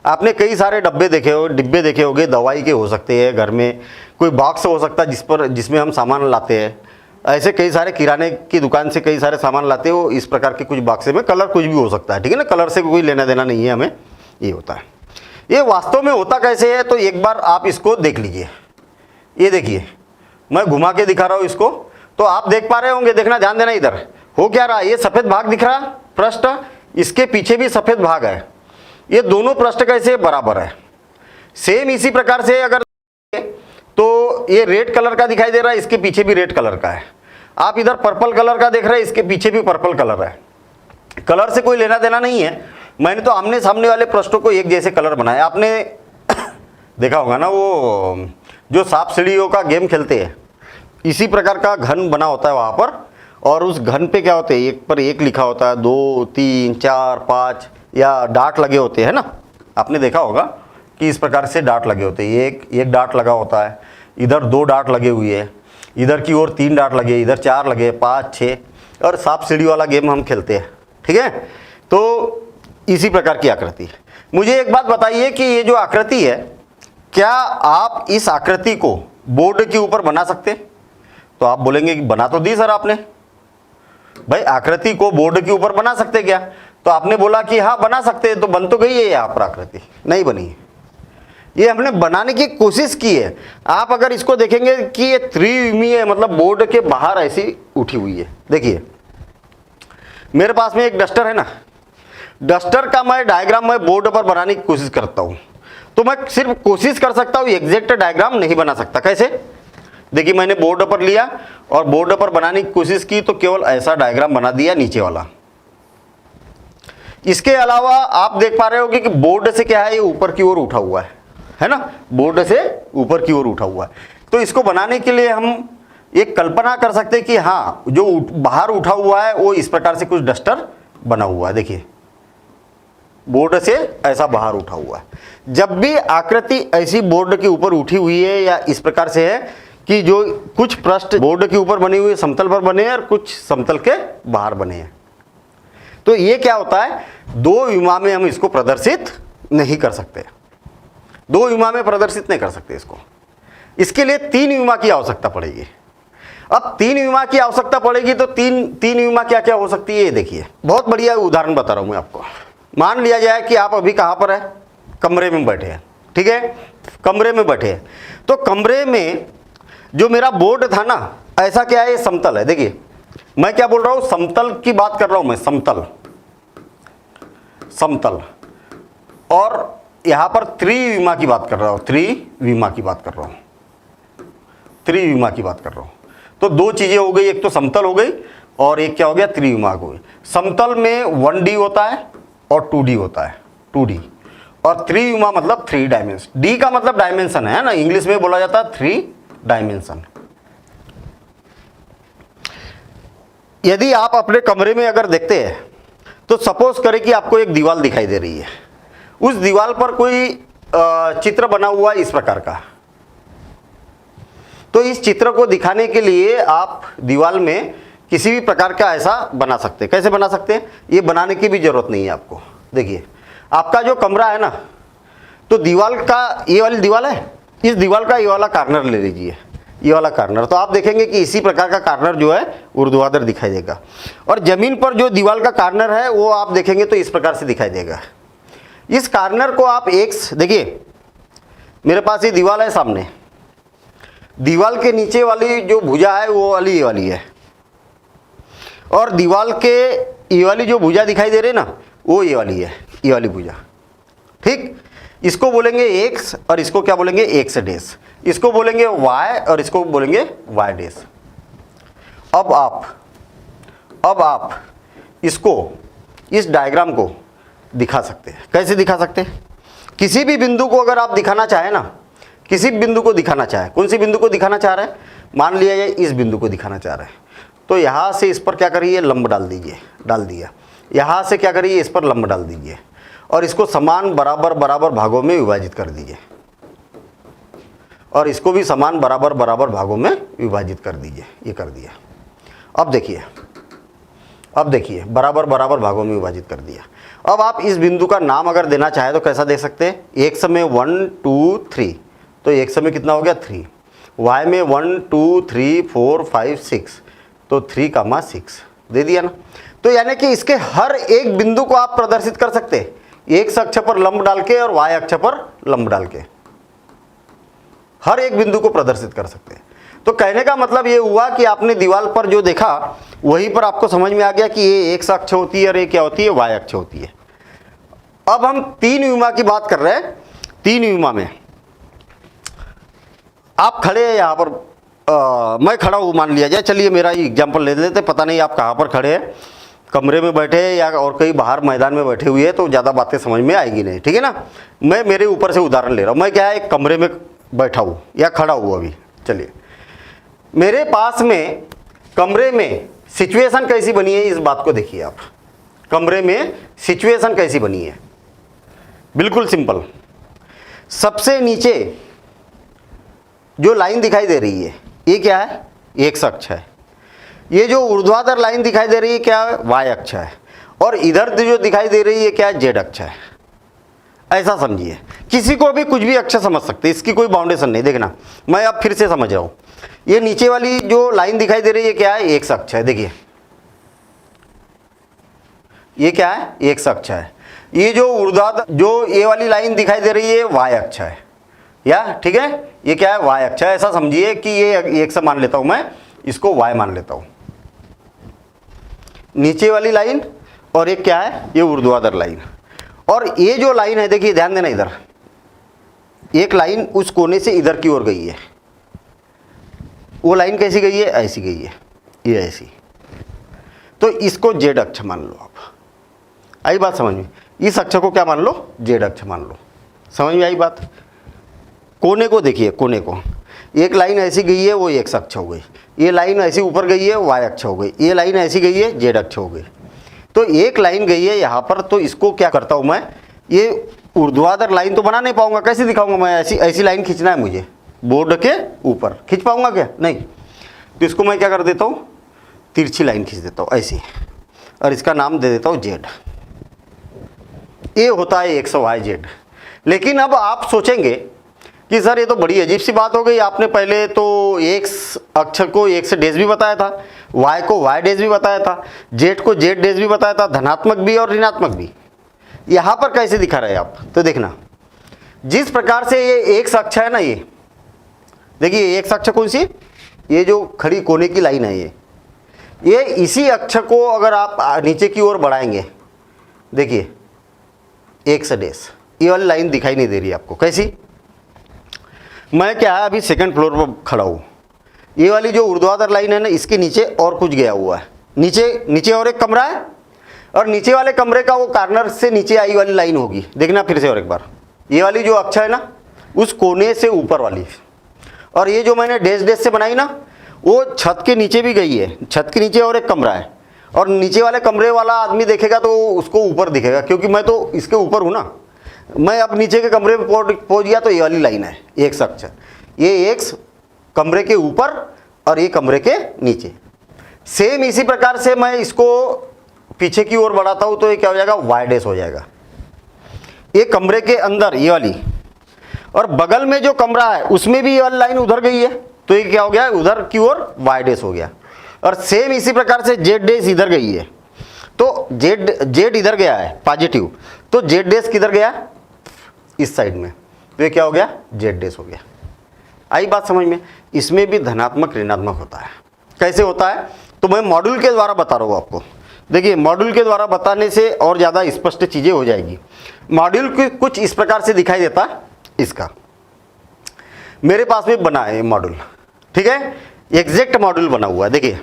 आपने कई सारे डिब्बे देखे होंगे, दवाई के हो सकते हैं, घर में कोई बॉक्स हो सकता है जिसमें हम सामान लाते हैं। ऐसे कई सारे किराने की दुकान से कई सारे सामान लाते हो, इस प्रकार के कुछ बॉक्से में कलर कुछ भी हो सकता है, ठीक है ना। कलर से कोई लेना देना नहीं है हमें, ये होता है। ये वास्तव में होता कैसे है, तो एक बार आप इसको देख लीजिए। ये देखिए, मैं घुमा के दिखा रहा हूं इसको, तो आप देख पा रहे होंगे, देखना, ध्यान देना। इधर हो क्या रहा है, ये सफेद भाग दिख रहा पृष्ठ, इसके पीछे भी सफेद भाग है। ये दोनों पृष्ठ कैसे बराबर है। सेम इसी प्रकार से अगर तो ये रेड कलर का दिखाई दे रहा है, इसके पीछे भी रेड कलर का है। आप इधर पर्पल कलर का देख रहे हैं, इसके पीछे भी पर्पल कलर है। कलर से कोई लेना देना नहीं है। मैंने तो आमने सामने वाले पृष्ठों को एक जैसे कलर बनाया। आपने देखा होगा ना, वो जो सांप सीढ़ियों का गेम खेलते हैं, इसी प्रकार का घन बना होता है वहाँ पर, और उस घन पे क्या होते हैं, एक पर एक लिखा होता है, 2 3 4 5 या डाट लगे होते हैं ना। आपने देखा होगा कि इस प्रकार से डाट लगे होते हैं। एक डाट लगा होता है, इधर 2 डाट लगे हुए हैं, इधर की ओर 3 डाट लगे, इधर 4 लगे, 5 6, और सांप सीढ़ी वाला गेम हम खेलते हैं। ठीक है, तो इसी प्रकार की आकृति है। मुझे एक बात बताइए कि ये जो आकृति है, क्या आप इस आकृति को बोर्ड के ऊपर बना सकते? तो आप बोलेंगे कि बना तो दी सर आपने। भाई आकृति को बोर्ड के ऊपर बना सकते क्या? तो आपने बोला कि हाँ बना सकते हैं, तो बन तो गई है यहाँ पर आकृति, नहीं बनी है। ये हमने बनाने की कोशिश की है। आप अगर इसको देखेंगे कि ये त्रिविमीय है, मतलब बोर्ड के बाहर ऐसी उठी हुई है। देखिए मेरे पास में एक डस्टर है ना, डस्टर का मैं डायग्राम मैं बोर्ड पर बनाने की कोशिश करता हूं, तो मैं सिर्फ कोशिश कर सकता हूं, एग्जैक्ट डायग्राम नहीं बना सकता। कैसे? देखिए मैंने बोर्ड पर लिया और बोर्ड पर बनाने की कोशिश की, तो केवल ऐसा डायग्राम बना दिया नीचे वाला। इसके अलावा आप देख पा रहे होगे कि बोर्ड से क्या है, ये ऊपर की ओर उठा हुआ है ना, बोर्ड से ऊपर की ओर उठा हुआ है। तो इसको बनाने के लिए हम एक कल्पना कर सकते हैं कि हाँ जो बाहर उठा हुआ है वो इस प्रकार से कुछ डस्टर बना हुआ है। देखिए बोर्ड से ऐसा बाहर उठा हुआ है। जब भी आकृति ऐसी बोर्ड के ऊपर उठी हुई है या इस प्रकार से है कि जो कुछ पृष्ठ बोर्ड के ऊपर बने हुए समतल पर बने हैं और कुछ समतल के बाहर बने हैं, तो ये क्या होता है, 2 विमा में हम इसको प्रदर्शित नहीं कर सकते। 2 विमा में प्रदर्शित नहीं कर सकते इसको। इसके लिए 3 विमा की आवश्यकता पड़ेगी। अब 3 विमा की आवश्यकता पड़ेगी, तो तीन विमा क्या क्या हो सकती है, ये देखिए। बहुत बढ़िया उदाहरण बता रहा हूं मैं आपको। मान लिया जाए कि आप अभी कहां पर है, कमरे में बैठे हैं। ठीक है, कमरे में बैठे हैं, तो कमरे में जो मेरा बोर्ड था ना, ऐसा क्या है, ये समतल है। देखिए मैं क्या बोल रहा हूं, समतल की बात कर रहा हूं मैं, समतल समतल। और यहां पर त्रिविमा की बात कर रहा हूं, त्रिविमा की बात कर रहा हूं, त्रिविमा की बात कर रहा हूं। तो 2 चीजें हो गई, एक तो समतल हो गई और एक क्या हो गया, त्रिविमा हो गई। समतल में 1D होता है और 2D होता है, 2D। और त्रिविमा मतलब 3 डायमेंशन। डी का मतलब डायमेंशन है ना, इंग्लिश में बोला जाता है 3 डायमेंशन। यदि आप अपने कमरे में अगर देखते हैं, तो सपोज करें कि आपको एक दीवार दिखाई दे रही है, उस दीवार पर कोई चित्र बना हुआ है इस प्रकार का। तो इस चित्र को दिखाने के लिए आप दीवार में किसी भी प्रकार का ऐसा बना सकते हैं। कैसे बना सकते हैं, ये बनाने की भी जरूरत नहीं है आपको। देखिए आपका जो कमरा है ना, तो दीवार का ये वाली दीवार है, इस दीवार का ये वाला कार्नर ले लीजिए, ये वाला कार्नर। तो आप देखेंगे कि इसी प्रकार का कार्नर जो है ऊर्ध्वाधर दिखाई देगा। और जमीन पर जो दीवार का कार्नर है वो आप देखेंगे तो इस प्रकार से दिखाई देगा। इस कार्नर को आप एक्स, देखिए मेरे पास ये दीवार है सामने, दीवार के नीचे वाली जो भुजा है वो वाली ये वाली है, और दीवार के ये वाली जो भुजा दिखाई दे रही है ना, वो ये वाली है, ये वाली भुजा। ठीक, इसको बोलेंगे एक्स और इसको क्या बोलेंगे, एक्स डैश। इसको बोलेंगे वाई और इसको बोलेंगे वाई डैश। अब आप इसको, इस डायग्राम को दिखा सकते हैं। कैसे दिखा सकते हैं, किसी भी बिंदु को अगर आप दिखाना चाहें ना, किसी भी बिंदु को दिखाना चाहे, कौन सी बिंदु को दिखाना चाह रहे हैं, मान लिया जाए इस बिंदु को दिखाना चाह रहे हैं, तो यहाँ से इस पर क्या करिए, लंब डाल दीजिए, डाल दिया। यहाँ से क्या करिए, इस पर लंब डाल दीजिए और इसको समान बराबर बराबर भागों में विभाजित कर दीजिए, और इसको भी समान बराबर बराबर भागों में विभाजित कर दीजिए। ये कर दिया। अब देखिए बराबर बराबर भागों में विभाजित कर दिया। अब आप इस बिंदु का नाम अगर देना चाहे तो कैसा दे सकते हैं, एक्स में 1 2 3, तो एक्स में कितना हो गया 3, वाई में 1 2 3 4 5 6, तो 3, 6 दे दिया ना। तो यानी कि इसके हर एक बिंदु को आप प्रदर्शित कर सकते हैं। एक्स अक्ष पर लंब डाल के और वाई अक्ष पर लंब डाल के हर एक बिंदु को प्रदर्शित कर सकते हैं। तो कहने का मतलब ये हुआ कि आपने दीवार पर जो देखा वहीं पर आपको समझ में आ गया कि ये एक्स अक्ष होती है और ये क्या होती है, वाई अक्ष होती है। अब हम तीन विमा की बात कर रहे हैं। तीन विमा में आप खड़े हैं यहाँ पर, मैं खड़ा हूँ मान लिया जाए, चलिए मेरा ही एग्जाम्पल ले लेते। पता नहीं आप कहाँ पर खड़े हैं, कमरे में बैठे हैं या और कहीं बाहर मैदान में बैठे हुए हैं, तो ज़्यादा बातें समझ में आएगी नहीं, ठीक है ना। मैं मेरे ऊपर से उदाहरण ले रहा हूँ। मैं क्या है, एक कमरे में बैठा हूँ या खड़ा हूँ अभी। चलिए, मेरे पास में कमरे में सिचुएशन कैसी बनी है, इस बात को देखिए आप। कमरे में सिचुएशन कैसी बनी है, बिल्कुल सिंपल। सबसे नीचे जो लाइन दिखाई दे रही है ये क्या है, एक्स अक्ष है। ये जो ऊर्ध्वाधर लाइन दिखाई दे रही है क्या है, वाई अक्ष है। और इधर जो दिखाई दे रही है क्या है, जेड अक्ष है। ऐसा समझिए, किसी को भी कुछ भी अक्ष समझ सकते हैं, इसकी कोई बाउंडेशन नहीं। देखना, मैं अब फिर से समझ रहा हूँ। ये नीचे वाली जो लाइन दिखाई दे रही है क्या है, एक्स अक्ष है। देखिए ये क्या है, एक्स अक्ष है। ये जो ऊर्ध्वाधर जो ये वाली लाइन दिखाई दे रही है वाई अक्ष है, या ठीक है, ये क्या है, वाई अक्ष है। ऐसा समझिए कि ये एक्स मान लेता हूं मैं, इसको वाई मान लेता हूं, नीचे वाली लाइन, और ये क्या है, ये ऊर्ध्वाधर लाइन। और ये जो लाइन है, देखिए ध्यान देना, इधर एक लाइन उस कोने से इधर की ओर गई है। वो लाइन कैसी गई है, ऐसी गई है, ये ऐसी। तो इसको जेड अक्ष मान लो आप। आई बात समझ में? इस अक्ष को क्या मान लो, जेड अक्ष मान लो। समझ में आई बात? कोने को देखिए, कोने को एक लाइन ऐसी गई है, वो एक्स अक्ष हो गई। ये लाइन ऐसी ऊपर गई है, वाई अक्ष हो गई। ये लाइन ऐसी गई है, जेड अक्ष हो गई। तो एक लाइन गई है यहाँ पर, तो इसको क्या करता हूँ मैं, ये ऊर्ध्वाधर लाइन तो बना नहीं पाऊंगा, कैसे दिखाऊंगा मैं, ऐसी लाइन खींचना है मुझे, बोर्ड के ऊपर खींच पाऊंगा क्या, नहीं। तो इसको मैं क्या कर देता हूँ, तिरछी लाइन खींच देता हूँ ऐसी, और इसका नाम दे देता हूँ जेड। ये होता है एक्स वाई जेड। लेकिन अब आप सोचेंगे कि सर ये तो बड़ी अजीब सी बात हो गई, आपने पहले तो एक्स अक्ष को एक्स डेज भी बताया था, वाई को वाई डेज भी बताया था, जेड को जेड डेज भी बताया था, धनात्मक भी और ऋणात्मक भी। यहाँ पर कैसे दिखा रहे हैं आप, तो देखना, जिस प्रकार से ये एक्स अक्ष है ना, ये देखिए एक्स अक्ष कौन सी, ये जो खड़ी कोने की लाइन है, ये इसी अक्ष को अगर आप नीचे की ओर बढ़ाएंगे, देखिए एक्स डेज, ये वाली लाइन दिखाई नहीं दे रही आपको, कैसी। मैं क्या है, अभी सेकंड फ्लोर पर खड़ा हूँ, ये वाली जो ऊर्ध्वाधर लाइन है ना, इसके नीचे और कुछ गया हुआ है, नीचे और एक कमरा है, और नीचे वाले कमरे का वो कॉर्नर से नीचे आई वाली लाइन होगी। देखना फिर से और एक बार, ये वाली जो अक्ष है ना, उस कोने से ऊपर वाली, और ये जो मैंने डैश डैश से बनाई ना, वो छत के नीचे भी गई है। छत के नीचे और एक कमरा है, और नीचे वाले कमरे वाला आदमी देखेगा तो उसको ऊपर दिखेगा, क्योंकि मैं तो इसके ऊपर हूँ ना। मैं अब नीचे के कमरे में पहुँच गया, तो ये वाली लाइन है एक्स अक्ष। ये एक्स कमरे के ऊपर और ये कमरे के नीचे। सेम इसी प्रकार से मैं इसको पीछे की ओर बढ़ाता हूँ, तो ये क्या हो जाएगा, वाई डैश हो जाएगा। ये कमरे के अंदर ये वाली, और बगल में जो कमरा है उसमें भी ये वाली लाइन उधर गई है, तो ये क्या हो गया, उधर की ओर वाई डैश हो गया। और सेम इसी प्रकार से जेड डैश इधर गई है, तो जेड इधर गया है पॉजिटिव, तो जेड डैश किधर गया, इस साइड में, तो ये क्या हो गया, जेड डैश हो गया। आई बात समझ में? इसमें भी धनात्मक ऋणात्मक होता है। कैसे होता है, तो मैं मॉड्यूल के द्वारा बता रहा हूँ आपको। देखिए, मॉड्यूल के द्वारा बताने से और ज़्यादा स्पष्ट चीज़ें हो जाएगी। मॉड्यूल कुछ इस प्रकार से दिखाई देता है। इसका मेरे पास में बना है मॉड्यूल, ठीक है, एग्जैक्ट मॉड्यूल बना हुआ है। देखिए,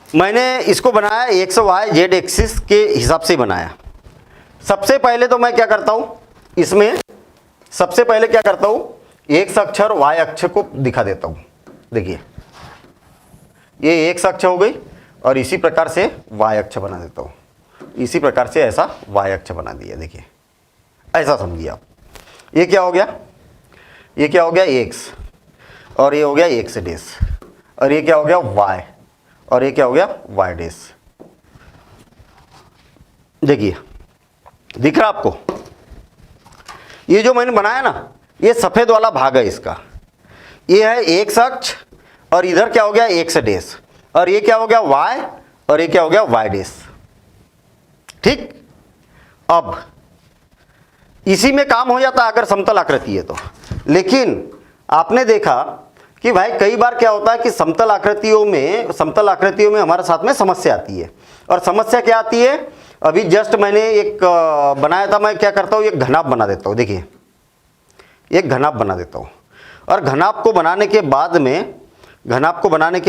मैंने इसको बनाया एक्स वाई जेड एक्सिस के हिसाब से बनाया। सबसे पहले तो मैं क्या करता हूँ, इसमें सबसे पहले क्या करता हूँ, एक्स अक्ष और वाई अक्ष को दिखा देता हूँ। देखिए, ये एक्स अक्ष हो गई, और इसी प्रकार से वाई अक्ष बना देता हूँ। इसी प्रकार से ऐसा वाई अक्ष बना दिया। देखिए, ऐसा समझिए आप। ये क्या हो गया, ये क्या हो गया, एक्स, और ये हो गया एक्स डैश, और ये क्या हो गया, वाई, और ये क्या हो गया, वाई डैश। देखिए, दिख रहा आपको, ये जो मैंने बनाया ना, ये सफेद वाला भाग है इसका, ये है एक्स अक्ष, और इधर क्या हो गया, एक्स डैश, और ये क्या हो गया, वाई, और ये क्या हो गया, वाई डैश। ठीक, अब इसी में काम हो जाता अगर समतल आकृति है तो। लेकिन आपने देखा कि भाई कई बार क्या होता है कि समतल आकृतियों में हमारे साथ में समस्या आती है। और समस्या क्या आती है, अभी जस्ट मैंने एक बनाया था, मैं क्या करता हूँ एक घनाभ बना देता हूँ। देखिए एक घनाभ बना देता हूँ, और घनाभ को बनाने के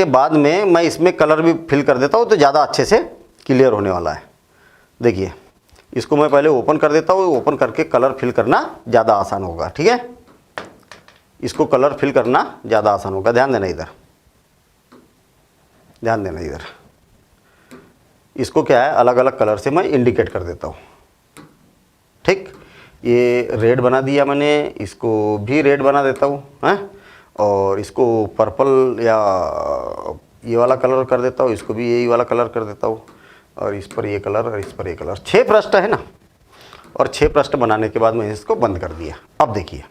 बाद में मैं इसमें कलर भी फिल कर देता हूँ तो ज़्यादा अच्छे से क्लियर होने वाला है। देखिए इसको मैं पहले ओपन कर देता हूँ, ओपन करके कलर फिल करना ज़्यादा आसान होगा। ठीक है, इसको कलर फिल करना ज़्यादा आसान होगा। ध्यान देना इधर, ध्यान देना इधर। इसको क्या है अलग अलग कलर से मैं इंडिकेट कर देता हूँ। ठीक, ये रेड बना दिया मैंने, इसको भी रेड बना देता हूँ हैं, और इसको पर्पल या ये वाला कलर कर देता हूँ, इसको भी यही वाला कलर कर देता हूँ, और इस पर ये कलर और इस पर ये कलर। 6 पृष्ठ है ना, और 6 पृष्ठ बनाने के बाद मैंने इसको बंद कर दिया। अब देखिए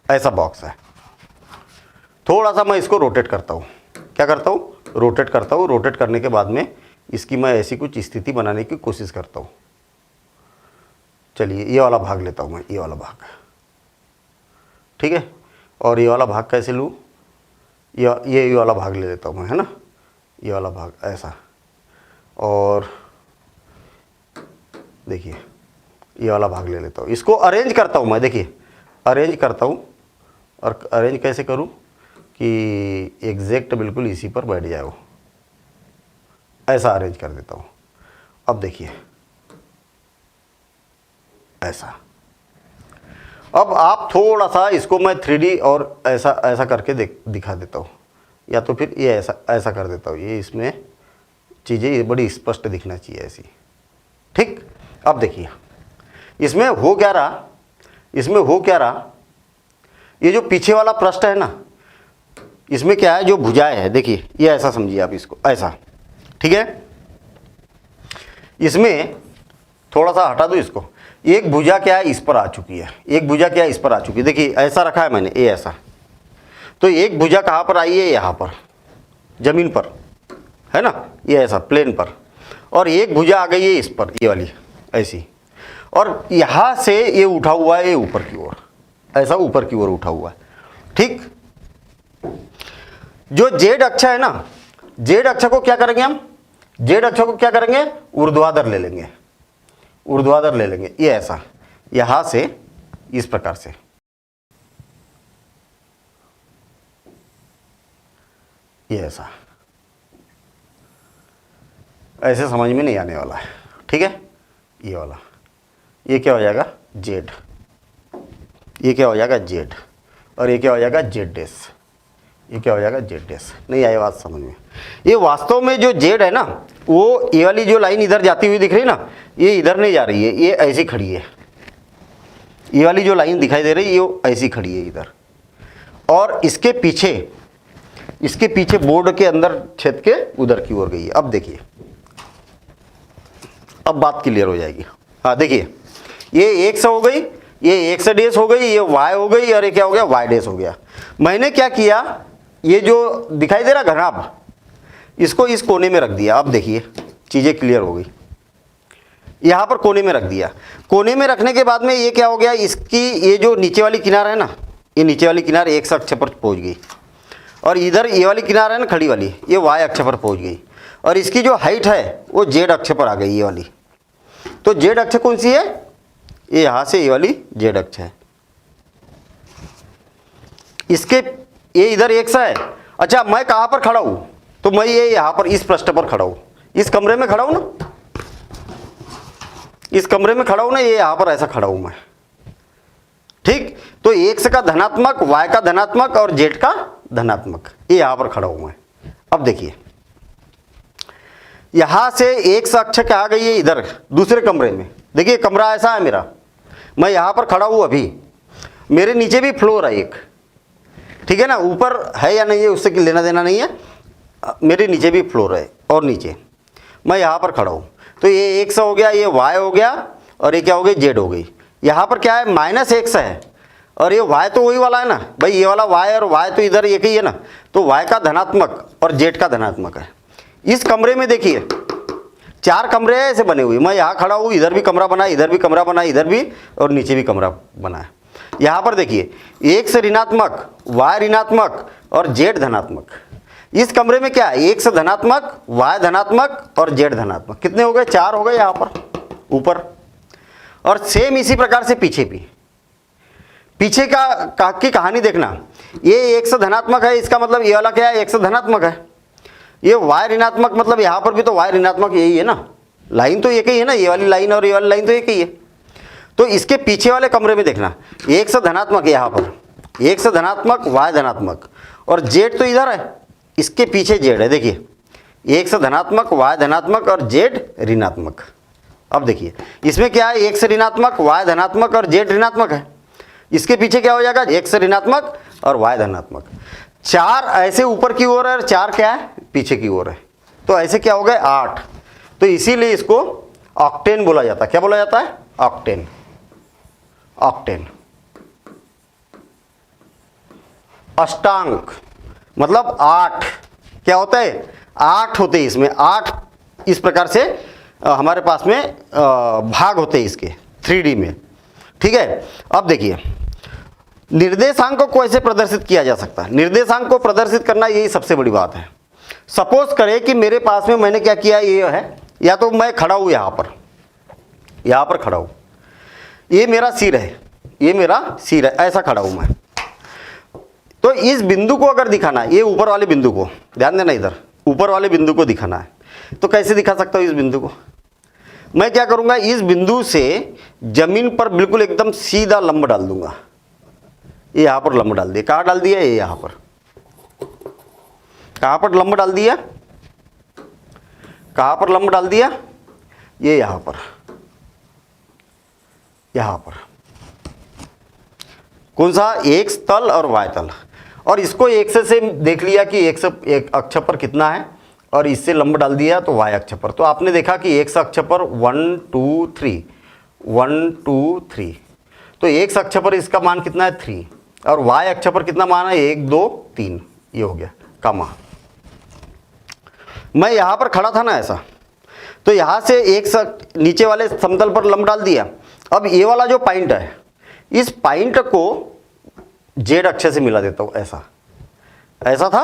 ऐसा बॉक्स है। थोड़ा सा मैं इसको रोटेट करता हूँ, क्या करता हूँ रोटेट करता हूँ। रोटेट करने के बाद में इसकी मैं ऐसी कुछ स्थिति बनाने की कोशिश करता हूँ। चलिए ये वाला भाग लेता हूँ मैं, ये वाला भाग, ठीक है। और ये वाला भाग कैसे लूँ, ये वाला भाग ले लेता हूँ मैं, है ना, ये वाला भाग ऐसा। और देखिए ये वाला भाग ले लेता हूँ, इसको अरेंज करता हूँ मैं। देखिए अरेंज करता हूँ, और अरेंज कैसे करूँ कि एग्जैक्ट बिल्कुल इसी पर बैठ जाए वो, ऐसा अरेंज कर देता हूँ। अब देखिए ऐसा। अब आप थोड़ा सा इसको मैं 3D और ऐसा करके दिखा देता हूँ, या तो फिर ये ऐसा कर देता हूँ। ये इसमें चीज़ें ये बड़ी स्पष्ट दिखना चाहिए ऐसी। ठीक, अब देखिए इसमें हो क्या रहा, ये जो पीछे वाला पृष्ठ है ना, इसमें क्या है जो भुजाएं है, देखिए ये ऐसा समझिए आप इसको ऐसा। ठीक है, इसमें थोड़ा सा हटा दो इसको। एक भुजा क्या है इस पर आ चुकी है, एक भुजा क्या है इस पर आ चुकी है। देखिए ऐसा रखा है मैंने, ये ऐसा। तो एक भुजा कहाँ पर आई है, यहाँ पर जमीन पर, है ना, ये ऐसा प्लेन पर। और एक भुजा आ गई है इस पर, ये वाली ऐसी। और यहाँ से ये उठा हुआ है, ये ऊपर की ओर, ऐसा ऊपर की ओर उठा हुआ है। ठीक, जो जेड अक्ष है ना, जेड अक्ष को क्या करेंगे हम, जेड अक्ष को क्या करेंगे, ऊर्ध्वाधर ले लेंगे, ऊर्ध्वाधर ले लेंगे। ये ऐसा, यहां से इस प्रकार से, ये ऐसा, ऐसे समझ में नहीं आने वाला है। ठीक है, ये वाला, ये क्या हो जाएगा जेड, ये क्या हो जाएगा जेड, और ये क्या हो जाएगा जेड डैश, ये क्या हो जाएगा जेड डैश। नहीं आई बात समझ में। ये वास्तव में जो जेड है ना, वो ये वाली जो लाइन इधर जाती हुई दिख रही है ना, ये इधर नहीं जा रही है, ये ऐसी खड़ी है। ये वाली जो लाइन दिखाई दे रही है ये ऐसी खड़ी है इधर, और इसके पीछे बोर्ड के अंदर छेद के उधर की ओर गई है। अब देखिए, अब बात क्लियर हो जाएगी। हाँ देखिए, ये एक्स हो गई, ये एक्स डैश हो गई, ये वाई हो गई, और ये क्या हो गया वाई डैश हो गया। मैंने क्या किया, ये जो दिखाई दे रहा घनाभ, इसको इस कोने में रख दिया। अब देखिए चीज़ें क्लियर हो गई, यहाँ पर कोने में रख दिया। कोने में रखने के बाद में ये क्या हो गया, इसकी ये जो नीचे वाली किनार है ना, ये नीचे वाली किनार एक्स अक्ष पर पहुँच गई, और इधर ये वाली किनार है ना खड़ी वाली, ये वाई अक्ष पर पहुँच गई, और इसकी जो हाइट है वो जेड अक्ष पर आ गई, ये वाली। तो जेड अक्ष कौन सी है, ये यहाँ से ये वाली जेड अक्ष है। इसके ये इधर एक्स है। अच्छा मैं कहाँ पर खड़ा हूँ, तो मैं ये यहाँ पर इस पृष्ठ पर खड़ा हूँ, इस कमरे में खड़ा हूँ ना, इस कमरे में खड़ा हूँ ना, ये यहाँ पर ऐसा खड़ा हूँ मैं। ठीक, तो एक्स का धनात्मक, वाई का धनात्मक और जेड का धनात्मक, ये यहाँ पर खड़ा हूँ मैं। अब देखिए यहाँ से एक्स अक्ष क्या आ गई है इधर दूसरे कमरे में। देखिए कमरा ऐसा है मेरा, मैं यहाँ पर खड़ा हूँ, अभी मेरे नीचे भी फ्लोर है एक, ठीक है ना, ऊपर है या नहीं है उससे लेना देना नहीं है, मेरे नीचे भी फ्लोर है, और नीचे मैं यहाँ पर खड़ा हूँ। तो ये एक्स हो गया, ये वाई हो गया, और ये क्या हो गई जेड हो गई। यहाँ पर क्या है माइनस एक्स है, और ये वाई तो वही वाला है ना भाई, ये वाला वाई और वाई तो इधर एक ही है ना, तो वाई का धनात्मक और जेड का धनात्मक है। इस कमरे में देखिए 4 कमरे ऐसे बने हुए, मैं यहाँ खड़ा हूँ, इधर भी कमरा बना है, इधर भी कमरा बना है, इधर भी और नीचे भी कमरा बना है। यहाँ पर देखिए x ऋणात्मक, y ऋणात्मक और z धनात्मक। इस कमरे में क्या है, x धनात्मक, y धनात्मक और z धनात्मक। कितने हो गए, 4 हो गए यहाँ पर ऊपर। और सेम इसी प्रकार से पीछे भी, पीछे की कहानी देखना, ये x धनात्मक है, इसका मतलब ये वाला क्या है, x धनात्मक है। ये y ऋणात्मक, मतलब यहाँ पर भी तो y ऋणात्मक यही है ना, लाइन तो एक ही है ना, ये वाली लाइन और ये वाली लाइन तो एक ही है। तो इसके पीछे वाले कमरे में देखना, x धनात्मक है यहाँ पर, x धनात्मक, y धनात्मक और z तो इधर है, इसके पीछे z है। देखिए x धनात्मक, y धनात्मक और z ऋणात्मक। अब देखिए इसमें क्या है, x ऋणात्मक, y धनात्मक और z ऋणात्मक है। इसके पीछे क्या हो जाएगा, x ऋणात्मक और y धनात्मक। 4 ऐसे ऊपर की ओर है और 4 क्या है, पीछे की ओर है। तो ऐसे क्या हो गए, 8। तो इसीलिए इसको ऑक्टेन बोला जाता है। क्या बोला जाता है, ऑक्टेन। ऑक्टेन अष्टांक मतलब 8 क्या होता है, 8 होते हैं इसमें, 8 इस प्रकार से हमारे पास में भाग होते हैं इसके 3D में। ठीक है, अब देखिए निर्देशांक को कैसे प्रदर्शित किया जा सकता है। निर्देशांक को प्रदर्शित करना यही सबसे बड़ी बात है। सपोज करें कि मेरे पास में मैंने क्या किया, ये है, या तो मैं खड़ा हूँ यहाँ पर खड़ा हूँ, ये मेरा सिर है, ये मेरा सिर है, ऐसा खड़ा हूँ मैं। तो इस बिंदु को अगर दिखाना है, ये ऊपर वाले बिंदु को, ध्यान देना इधर ऊपर वाले बिंदु को दिखाना है, तो कैसे दिखा सकता हूँ इस बिंदु को। मैं क्या करूँगा, इस बिंदु से जमीन पर बिल्कुल एकदम सीधा लंब डाल दूंगा। ये यहाँ पर लंब डाल दिया, कहाँ डाल दिया, ये यहाँ पर। कहाँ पर लंब डाल दिया, कहाँ पर लंब डाल दिया, ये यहाँ पर, यहाँ पर। कौन सा, x तल और y तल। और इसको x से देख लिया कि x एक अक्ष पर कितना है, और इससे लंब डाल दिया तो y अक्ष पर। तो आपने देखा कि x अक्ष पर 1 2 3 1 2 3, तो x अक्ष पर इसका मान कितना है 3, और y अक्ष पर कितना मान है 1 2 3, ये हो गया का मान। मैं यहाँ पर खड़ा था ना ऐसा, तो यहाँ से एक नीचे वाले समतल पर लंब डाल दिया। अब ये वाला जो पॉइंट है, इस पॉइंट को जेड अक्ष से मिला देता हूँ, ऐसा था।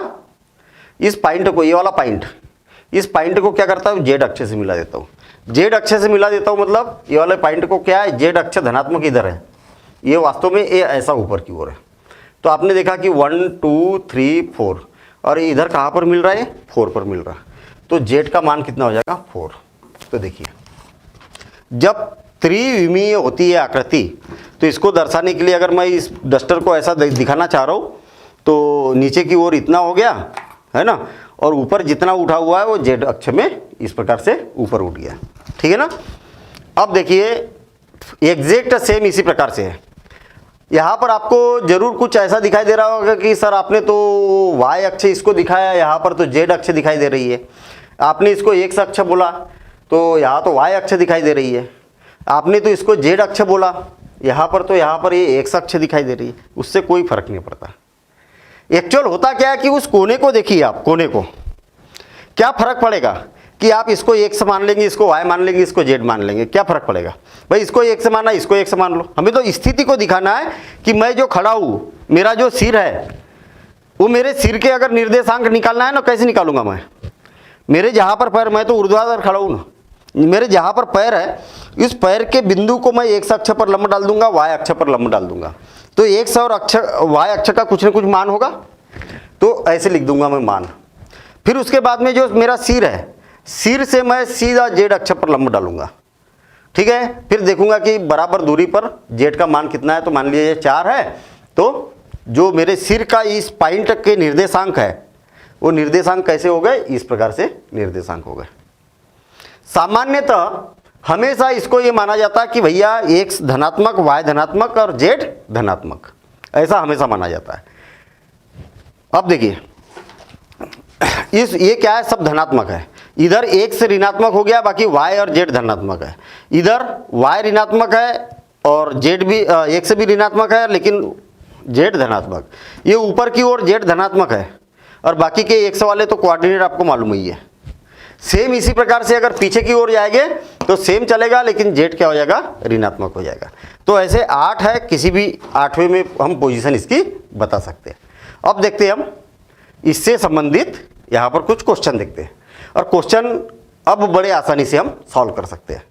इस पॉइंट को, ये वाला पॉइंट, इस पॉइंट को क्या करता हूँ, जेड अक्ष से मिला देता हूँ। जेड अक्ष से मिला देता हूँ मतलब ये वाले पॉइंट को क्या है, जेड अक्ष धनात्मक इधर है, ये वास्तव में ये ऐसा ऊपर की ओर है। तो आपने देखा कि 1 2 3 4, और इधर कहाँ पर मिल रहा है, 4 पर मिल रहा है। तो जेड का मान कितना हो जाएगा, 4। तो देखिए जब त्रिविमीय होती है आकृति, तो इसको दर्शाने के लिए अगर मैं इस डस्टर को ऐसा दिखाना चाह रहा हूँ, तो नीचे की ओर इतना हो गया है ना, और ऊपर जितना उठा हुआ है वो जेड अक्ष में इस प्रकार से ऊपर उठ गया। ठीक है ना। अब देखिए एग्जैक्ट सेम इसी प्रकार से है। यहाँ पर आपको जरूर कुछ ऐसा दिखाई दे रहा होगा कि सर आपने तो y अक्ष इसको दिखाया, यहाँ पर तो z अक्ष दिखाई दे रही है। आपने इसको x अक्ष बोला तो यहाँ तो y अक्ष दिखाई दे रही है। आपने तो इसको z अक्ष बोला, यहाँ पर ये x अक्ष दिखाई दे रही है। उससे कोई फर्क नहीं पड़ता। एक्चुअल होता क्या है कि उस कोने को देखिए आप, कोने को क्या फर्क पड़ेगा कि आप इसको x मान लेंगे, इसको y मान लेंगे, इसको z मान लेंगे, क्या फर्क पड़ेगा भाई। इसको x माना, इसको x मान लो। हमें तो स्थिति को दिखाना है कि मैं जो खड़ा हूँ, मेरा जो सिर है, वो मेरे सिर के अगर निर्देशांक निकालना है ना, कैसे निकालूंगा मैं। मेरे जहाँ पर पैर, मैं तो ऊर्ध्वाधर खड़ा हूँ ना, मेरे जहाँ पर पैर है, इस पैर के बिंदु को मैं x अक्ष पर लंब डाल दूंगा, y अक्ष पर लंब डाल दूंगा। तो x और y अक्ष का कुछ न कुछ मान होगा, तो ऐसे लिख दूंगा मैं मान। फिर उसके बाद में जो मेरा सिर है, सिर से मैं सीधा जेड अक्ष पर लंब डालूंगा। ठीक है, फिर देखूंगा कि बराबर दूरी पर जेड का मान कितना है। तो मान लीजिए 4 है, तो जो मेरे सिर का इस पॉइंट के निर्देशांक है, वो निर्देशांक कैसे हो गए, इस प्रकार से निर्देशांक हो गए। सामान्यतः हमेशा इसको ये माना जाता है कि भैया x धनात्मक, y धनात्मक और z धनात्मक, ऐसा हमेशा माना जाता है। अब देखिए ये क्या है, सब धनात्मक है। इधर x ऋणात्मक हो गया, बाकी y और z धनात्मक है। इधर y ऋणात्मक है और z भी, x भी ऋणात्मक है, लेकिन z धनात्मक। ये ऊपर की ओर z धनात्मक है, और बाकी के x वाले तो कोऑर्डिनेट आपको मालूम ही है। सेम इसी प्रकार से अगर पीछे की ओर जाएंगे तो सेम चलेगा, लेकिन जेड क्या हो जाएगा, ऋणात्मक हो जाएगा। तो ऐसे 8 है, किसी भी 8वें में हम पोजीशन इसकी बता सकते हैं। अब देखते हैं हम इससे संबंधित यहाँ पर कुछ क्वेश्चन देखते हैं, और क्वेश्चन अब बड़े आसानी से हम सॉल्व कर सकते हैं।